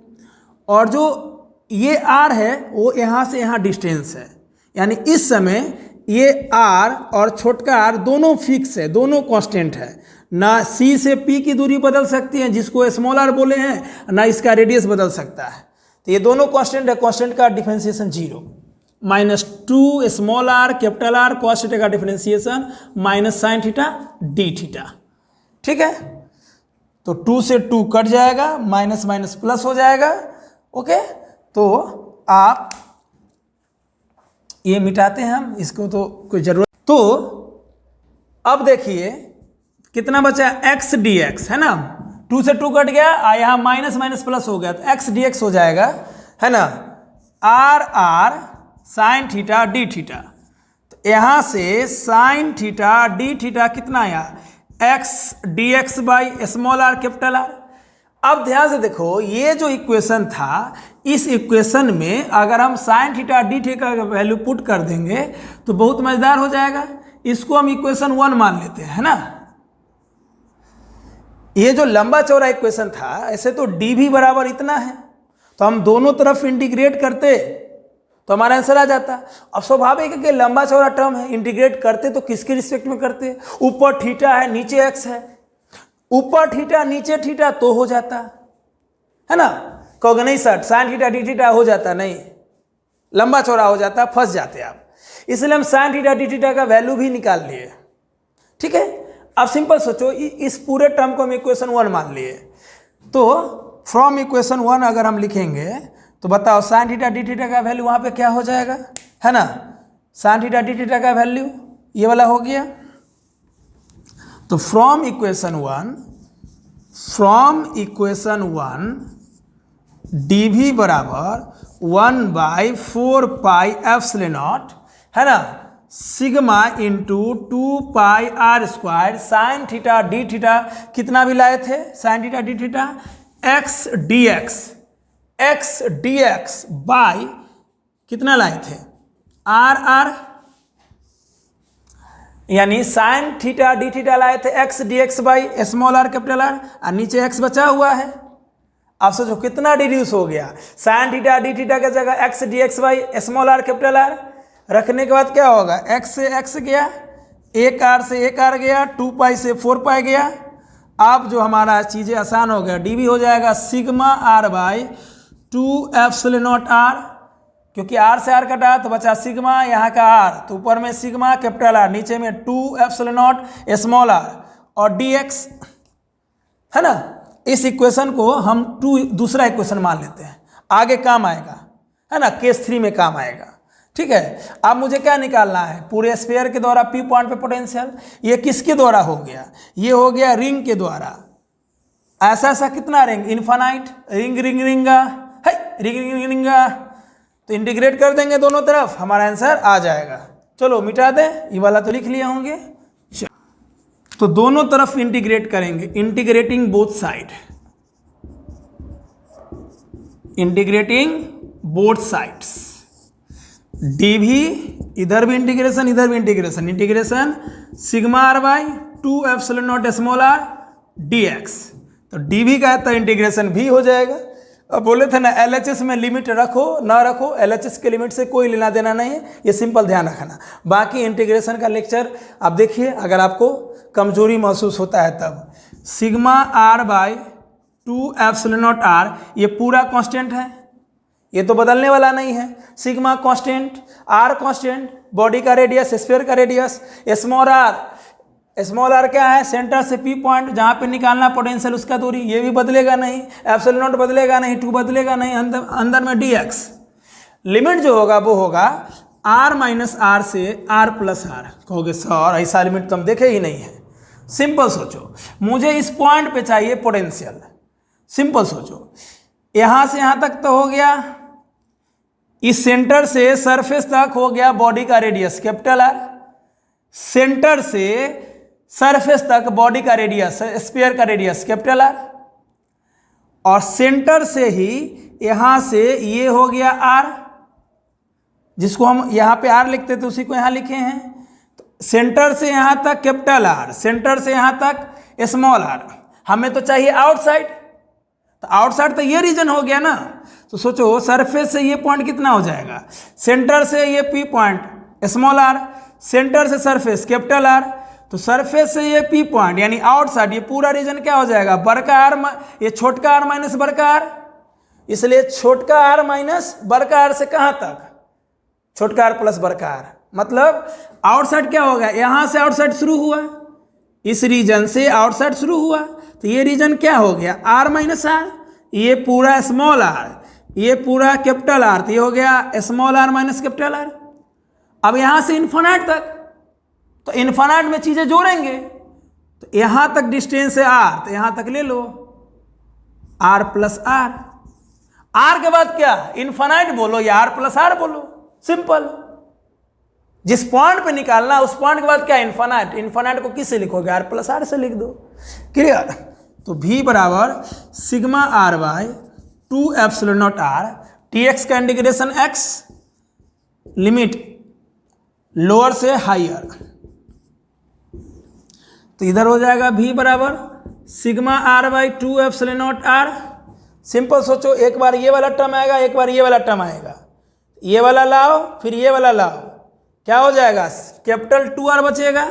और जो ये आर है वो यहाँ से यहाँ डिस्टेंस है, यानी इस समय ये आर और छोटका आर दोनों फिक्स है, दोनों कांस्टेंट है। ना सी से पी की दूरी बदल सकती है जिसको स्मॉल आर बोले हैं, ना इसका रेडियस बदल सकता है। तो ये दोनों कांस्टेंट है, कांस्टेंट का differentiation 0, -2 small r capital r cos theta का differentiation minus sine theta d theta. ठीक है, तो 2 से 2 कट जाएगा, माइनस माइनस प्लस हो जाएगा। ओके, तो आप ये मिटाते हैं हम, इसको तो कोई जरूरत। तो अब देखिए कितना बचा, x dx है ना, 2 से 2 कट गया, यहाँ माइनस माइनस प्लस हो गया तो x dx हो जाएगा, है ना, r r sine theta d theta. तो यहाँ से साइन थीटा डी थीटा कितना आया, x dx by small r capital r. अब ध्यान से देखो, ये जो इक्वेशन था, इस इक्वेशन में अगर हम साइन थीटा डी थीटा का वैल्यू पुट कर देंगे तो बहुत मजेदार हो जाएगा। इसको हम इक्वेशन 1 मान लेते हैं, है ना। ये जो लंबा चौड़ा इक्वेशन था, ऐसे तो डी भी बराबर इतना है, तो हम दोनों तरफ इंटीग्रेट करते तो हमारा आंसर आ जाता। अब स्वाभाविक है कि लंबा चौड़ा टर्म है, इंटीग्रेट करते तो किसके रिस्पेक्ट में करते, ऊपर थीटा है नीचे एक्स है, ऊपर थीटा नीचे थीटा तो हो जाता, है ना। कहोगे नहीं sir sign theta d theta हो जाता, नहीं, लंबा चौड़ा हो जाता, फंस जाते आप। इसलिए हम साइन थीटा डी थीटा का वैल्यू भी निकाल लिए। ठीक है, अब सिंपल सोचो, इस पूरे टर्म को हम इक्वेशन 1 मान लिए, तो फ्रॉम इक्वेशन 1 अगर हम लिखेंगे तो बताओ साइन थीटा डी थीटा का वैल्यू वहाँ पे क्या हो जाएगा, है ना। साइन थीटा डी थीटा का वैल्यू ये वाला हो गया। तो फ्रॉम इक्वेशन 1 डी भी बराबर 1/4 पाई एप्सिलॉन नॉट, है ना, sigma into 2 pi r square sine theta d theta, कितना भी लाए थे sine theta d theta, x d x by कितना लाए थे आर आर, यानी साइन थीटा डी थीटा लाए थे x d x by small r capital r, और नीचे एक्स बचा हुआ है। आप सोचो कितना रिड्यूस हो गया, साइन थीटा डी थीटा की जगह x d x by small r capital are रखने के बाद क्या होगा, एक्स से एक्स गया, एक आर से एक आर गया, 2 पाई से 4 पाई गया। अब जो हमारा चीज़ें आसान हो गया, डी भी हो जाएगा sigma r by 2 epsilon naught r, क्योंकि आर से आर कटा तो बचा सिग्मा, यहाँ का आर तो ऊपर में सिग्मा कैपिटल आर, नीचे में 2 एप्सिलॉन नॉट स्मॉल आर और डी एक्स, है ना। इस इक्वेशन को हम दूसरा इक्वेशन मान लेते हैं, आगे काम आएगा, है ना, केस 3 में काम आएगा। ठीक है, अब मुझे क्या निकालना है, पूरे स्फीयर के द्वारा पी पॉइंट पे पोटेंशियल, ये किसके द्वारा हो गया, ये हो गया रिंग के द्वारा। ऐसा ऐसा कितना रिंग, इन्फानाइट, रिंग रिंग रिंगा है, रिंग रिंग रिंगा, तो इंटीग्रेट कर देंगे दोनों तरफ, हमारा आंसर आ जाएगा। चलो मिटा दें, ये वाला तो लिख लिए होंगे। तो दोनों तरफ इंटीग्रेट करेंगे, integrating both side, integrating both sides, dv इधर भी इंटीग्रेशन इधर भी integration, integration sigma r by 2 epsilon naught small r d x. तो डी भी का तो इंटीग्रेशन भी हो जाएगा। अब बोले थे ना LHS में लिमिट रखो ना रखो, LHS के लिमिट से कोई लेना देना नहीं है, ये सिंपल ध्यान रखना। बाकी इंटीग्रेशन का लेक्चर आप देखिए, अगर आपको कमजोरी महसूस होता है तब। Sigma r by 2 epsilon naught r ये पूरा कांस्टेंट है, ये तो बदलने वाला नहीं है। Sigma constant, r constant, body का रेडियस, स्फीयर का रेडियस, स्मॉल आर क्या है, सेंटर से पी पॉइंट जहाँ पे निकालना पोटेंशियल उसका दूरी, ये भी बदलेगा नहीं, एप्सिलॉन नॉट बदलेगा नहीं, 2 बदलेगा नहीं, अंदर में डी एक्स। लिमिट जो होगा वो होगा आर माइनस आर से आर प्लस आर। कहोगे सर ऐसा लिमिट तो हम देखे ही नहीं है। सिंपल सोचो, मुझे इस पॉइंट पे चाहिए पोटेंशियल। सिंपल सोचो, यहाँ से यहाँ तक तो हो गया, इस सेंटर से सरफेस तक हो गया बॉडी का रेडियस कैपिटल आर, सेंटर से सरफेस तक बॉडी का रेडियस स्फीयर का रेडियस कैपिटल आर, और सेंटर से ही यहां से ये हो गया आर, जिसको हम यहां पे आर लिखते थे उसी को यहां लिखे हैं। तो सेंटर से यहां तक कैपिटल आर, सेंटर से यहां तक स्मॉल आर। हमें तो चाहिए आउटसाइड, तो आउटसाइड तो ये रीजन हो गया ना। तो सोचो सरफेस से ये पॉइंट कितना हो जाएगा, सेंटर से ये p point small r, centre से सरफेस कैपिटल आर, तो सरफेस से ये पी पॉइंट यानी आउटसाइड, ये पूरा रीजन क्या हो जाएगा, बड़का आर, ये छोटका आर माइनस बड़का आर। इसलिए छोटका आर माइनस बड़का आर से कहां तक, छोटका आर प्लस बड़का आर, मतलब आउटसाइड क्या हो गया, यहां से आउटसाइड शुरू हुआ, इस रीजन से आउटसाइड शुरू हुआ, तो ये रीजन क्या हो गया आर माइनस आर, ये पूरा स्मॉल आर, ये पूरा कैपिटल आर, तो ये हो गया small r minus capital r. अब यहां से इन्फिनिट तक, तो इन्फिनिट में चीजें जोड़ेंगे, तो यहां तक डिस्टेंस है आर, तो यहां तक ले लो आर प्लस आर। आर के बाद क्या, इन्फिनिट बोलो या आर प्लस आर बोलो, सिंपल। जिस पॉइंट पे निकालना उस पॉइंट के बाद क्या, इन्फिनिट। इन्फिनिट को किससे लिखोगे, आर प्लस आर से लिख दो, क्लियर। तो V बराबर sigma r by 2 epsilon naught r, t x का इंटीग्रेशन x, लिमिट लोअर से हायर, तो इधर हो जाएगा V बराबर sigma r by 2 epsilon naught r. Simple सोचो, एक बार ये वाला टर्म आएगा, एक बार ये वाला टर्म आएगा, ये वाला लाओ फिर ये वाला लाओ, क्या हो जाएगा, कैपिटल 2R बचेगा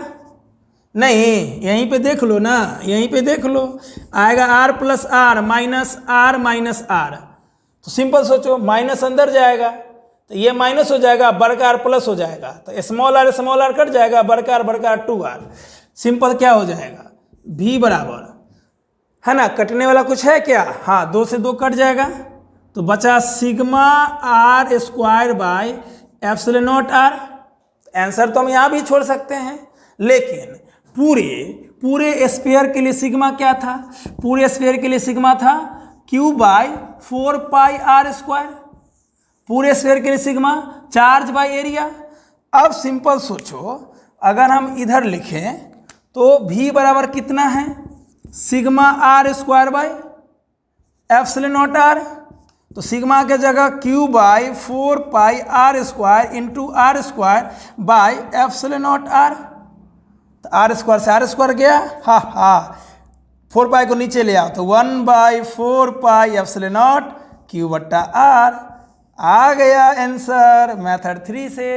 नहीं, यहीं पे देख लो ना, यहीं पे देख लो, आएगा R plus r minus r. तो सिंपल सोचो, माइनस अंदर जाएगा तो ये माइनस हो जाएगा, बड़का आर प्लस हो जाएगा, तो स्मॉल आर कट जाएगा, बड़का आर 2R। सिंपल क्या हो जाएगा, V बराबर है ना, कटने वाला कुछ है क्या, हाँ 2 से 2 कट जाएगा, तो बचा sigma r square by epsilon naught r. Answer तो हम यहाँ भी छोड़ सकते हैं, लेकिन पूरे स्फीयर के लिए सिग्मा क्या था, पूरे स्फीयर के लिए सिग्मा था Q by 4 pi r square, पूरे स्फीयर के लिए सिग्मा चार्ज बाय एरिया। अब सिंपल सोचो, अगर हम इधर लिखें तो V बराबर कितना है, sigma r square by epsilon naught r, तो सिग्मा के जगह Q by 4 pi r square into r square by epsilon naught r, तो आर स्क्वायर से आर स्क्वायर गया, हाँ 4 पाई को नीचे ले आओ, तो 1/4 पाई एप्सिलॉन नॉट Q बट्टा आर। आ गया आंसर मेथड 3 से।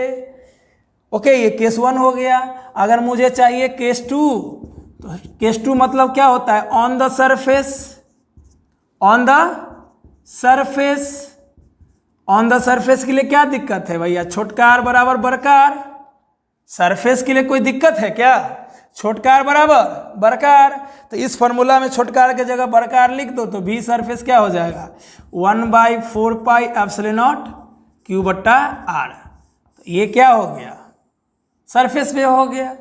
ओके, ये केस 1 हो गया। अगर मुझे चाहिए केस 2, तो केस 2 मतलब क्या होता है, ऑन द सरफेस के लिए क्या दिक्कत है भैया, छोटका आर बराबर बड़का आर। सरफेस के लिए कोई दिक्कत है क्या, छोटका आर बराबर बड़का आर, तो इस फॉर्मूला में छोटका आर के जगह बड़का आर लिख दो, तो V सरफेस क्या हो जाएगा 1/4 पाई एप्सिलॉन नॉट Q बट्टा आर। तो ये क्या हो गया, सरफेस पे हो गया,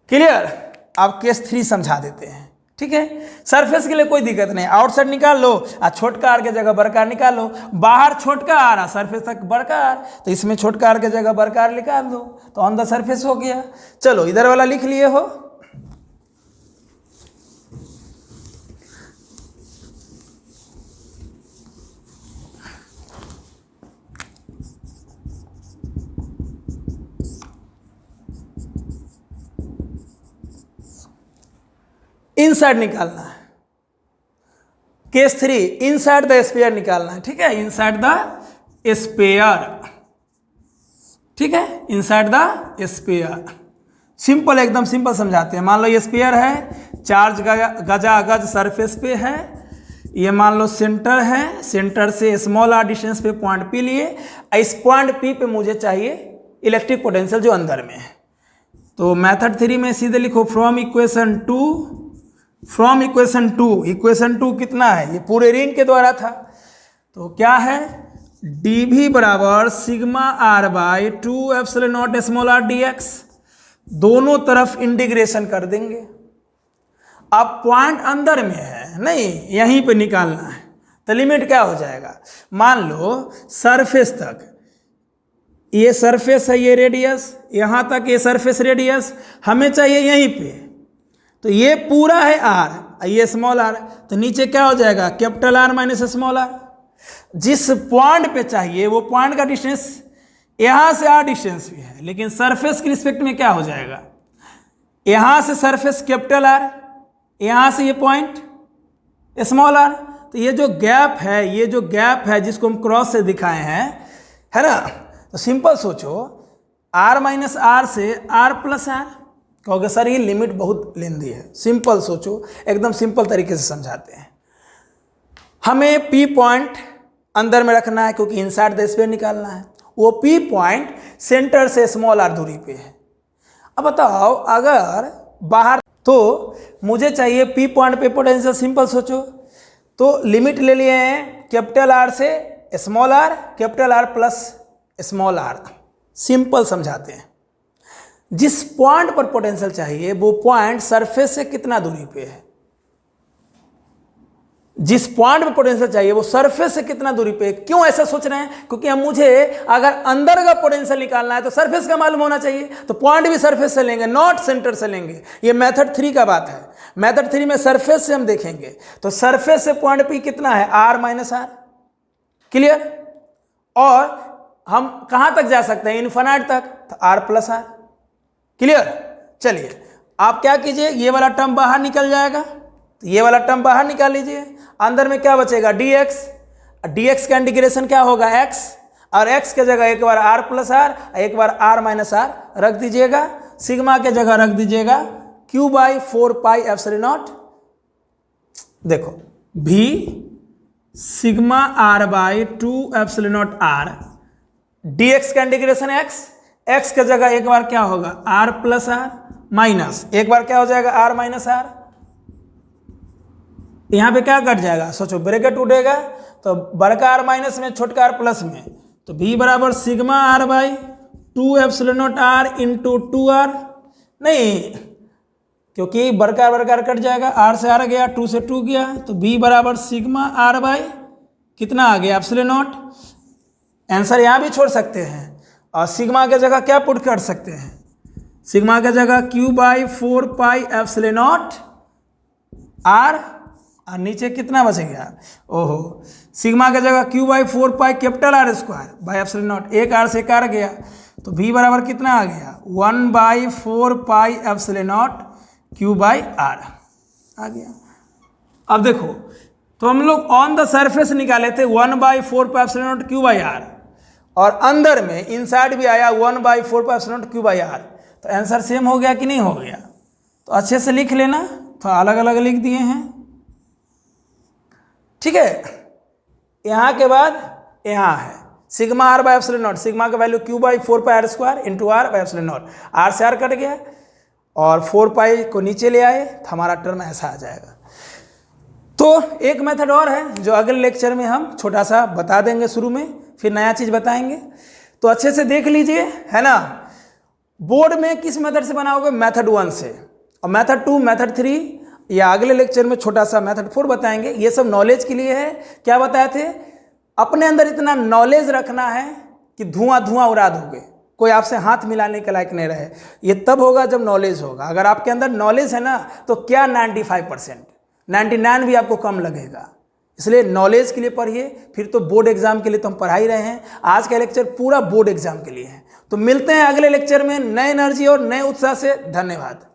क्लियर। अब केस 3 समझा देते हैं, ठीक है। सरफेस के लिए कोई दिक्कत नहीं, आउटसाइड निकाल लो और छोटका आर के जगह बड़का आर निकाल लो, बाहर छोटका आर है सरफेस तक बड़का आर, तो इसमें छोटका आर के जगह बड़का आर निकाल दो, तो ऑन द सरफेस हो गया। चलो इधर वाला लिख लिए हो, इनसाइड निकालना है। केस 3 इनसाइड द स्फीयर निकालना है, ठीक है, इनसाइड द स्फीयर, ठीक है, इनसाइड द स्फीयर। सिंपल, एकदम सिंपल समझाते हैं। मान लो ये स्फीयर है, चार्ज गजा गज सरफेस पे है, ये मान लो सेंटर है, सेंटर से स्मॉल आर डिस्टेंस पे पॉइंट पी लिए, इस पॉइंट पी पे मुझे चाहिए इलेक्ट्रिक पोटेंशियल जो अंदर में है। तो मेथड 3 में सीधे लिखो फ्रॉम इक्वेशन 2, इक्वेशन 2 कितना है, ये पूरे रिंग के द्वारा था, तो क्या है, dv बराबर sigma r by 2 epsilon naught small r dx, दोनों तरफ इंटीग्रेशन कर देंगे। अब पॉइंट अंदर में है, नहीं यहीं पे निकालना है, तो लिमिट क्या हो जाएगा, मान लो सरफेस तक, ये सरफेस है, ये रेडियस, यहाँ तक ये सरफेस रेडियस हमें चाहिए यहीं पे, तो ये पूरा है r, ये स्मॉल r, तो नीचे क्या हो जाएगा, capital R minus small r। जिस पॉइंट पे चाहिए वो पॉइंट का डिस्टेंस यहाँ से r डिस्टेंस भी है, लेकिन सरफेस के रिस्पेक्ट में क्या हो जाएगा, यहाँ से सरफेस कैपिटल R, यहाँ से ये पॉइंट स्मॉल r, तो ये जो गैप है, ये जो गैप है जिसको हम क्रॉस से दिखाए हैं, है ना, तो सिंपल सोचो r माइनस आर से r प्लस आर, कहोगे सर ये लिमिट बहुत लेंदी है, सिंपल सोचो, एकदम सिंपल तरीके से समझाते हैं। हमें P पॉइंट अंदर में रखना है क्योंकि इनसाइड द स्फीयर निकालना है, वो P पॉइंट सेंटर से स्मॉल r दूरी पे है। अब बताओ अगर बाहर, तो मुझे चाहिए P पॉइंट पे पोटेंशियल, सिंपल सोचो, तो लिमिट ले लिए हैं कैपिटल R से small r, capital R plus small r, simple समझाते हैं। जिस पॉइंट पर पोटेंशियल चाहिए वो पॉइंट सरफेस से कितना दूरी पे है, जिस पॉइंट पे पोटेंशियल चाहिए वो सरफेस से कितना दूरी पे है। क्यों ऐसा सोच रहे हैं, क्योंकि हम मुझे अगर अंदर का पोटेंशियल निकालना है तो सरफेस का मालूम होना चाहिए, तो पॉइंट भी सरफेस से लेंगे, नॉट सेंटर से लेंगे। ये मेथड 3 का बात है, मेथड 3 में सरफेस से हम देखेंगे, तो सरफेस से पॉइंट पी कितना है, r माइनस आर, क्लियर। और हम कहां तक जा सकते हैं, इन्फिनिट तक, तो r प्लस आर, क्लियर। चलिए आप क्या कीजिए, ये वाला टर्म बाहर निकल जाएगा, तो ये वाला टर्म बाहर निकाल लीजिए, अंदर में क्या बचेगा, dx, dx का इंटीग्रेशन क्या होगा, x, और x के जगह एक बार r प्लस आर, एक बार r माइनस आर रख दीजिएगा, सिग्मा के जगह रख दीजिएगा q by 4 pi epsilon not, देखो v sigma r by 2 epsilon naught r, dx का इंटीग्रेशन x के जगह एक बार क्या होगा, r प्लस आर माइनस एक बार क्या हो जाएगा, r माइनस आर, यहाँ पे क्या कट जाएगा, सोचो ब्रैकेट उठेगा, तो बड़का r माइनस में छोटका r प्लस में, तो v बराबर sigma r by 2 epsilon naught r into 2r, नहीं क्योंकि बड़का r कट जाएगा, r से r गया, 2 से 2 गया, तो v बराबर सिग्मा r बाई कितना आ गया, एप्सिलॉन नॉट। आंसर यहाँ भी छोड़ सकते हैं और सिग्मा के जगह क्या पुट कर सकते हैं, सिग्मा के जगह q by 4 pi epsilon naught r, और नीचे कितना बचेगा, ओहो, सिग्मा के जगह q by 4 pi capital R square by epsilon not, एक r से एक r गया, तो v बराबर कितना आ गया, 1 by 4 pi epsilon naught q by r आ गया। अब देखो, तो हम लोग ऑन द सरफेस निकाले थे 1 by 4 pi epsilon naught q by r, और अंदर में इनसाइड भी आया 1 by 4 pi epsilon naught q by r, तो आंसर सेम हो गया कि नहीं हो गया, तो अच्छे से लिख लेना, तो अलग अलग लिख दिए हैं, ठीक है। यहाँ के बाद यहाँ है sigma r by epsilon naught, sigma का value q by 4 pi r square into r by epsilon naught, r से r कट गया और 4 पाई को नीचे ले आए, तो हमारा टर्म ऐसा आ जाएगा। तो एक मेथड और है जो अगले लेक्चर में हम छोटा सा बता देंगे, शुरू में फिर नया चीज़ बताएंगे, तो अच्छे से देख लीजिए, है ना। बोर्ड में किस मेथड से बनाओगे, मेथड 1 से, और मेथड 2, मेथड 3 या अगले लेक्चर में छोटा सा मेथड 4 बताएंगे। ये सब नॉलेज के लिए है। क्या बताए थे, अपने अंदर इतना नॉलेज रखना है कि धुआं धुआं उड़ा दोगे, कोई आपसे हाथ मिलाने के लायक नहीं रहे। ये तब होगा जब नॉलेज होगा। अगर आपके अंदर नॉलेज है ना, तो क्या 95%, 99 भी आपको कम लगेगा। इसलिए नॉलेज के लिए पढ़िए, फिर तो बोर्ड एग्जाम के लिए तो हम पढ़ा ही रहे हैं। आज का लेक्चर पूरा बोर्ड एग्जाम के लिए है। तो मिलते हैं अगले लेक्चर में नए एनर्जी और नए उत्साह से। धन्यवाद।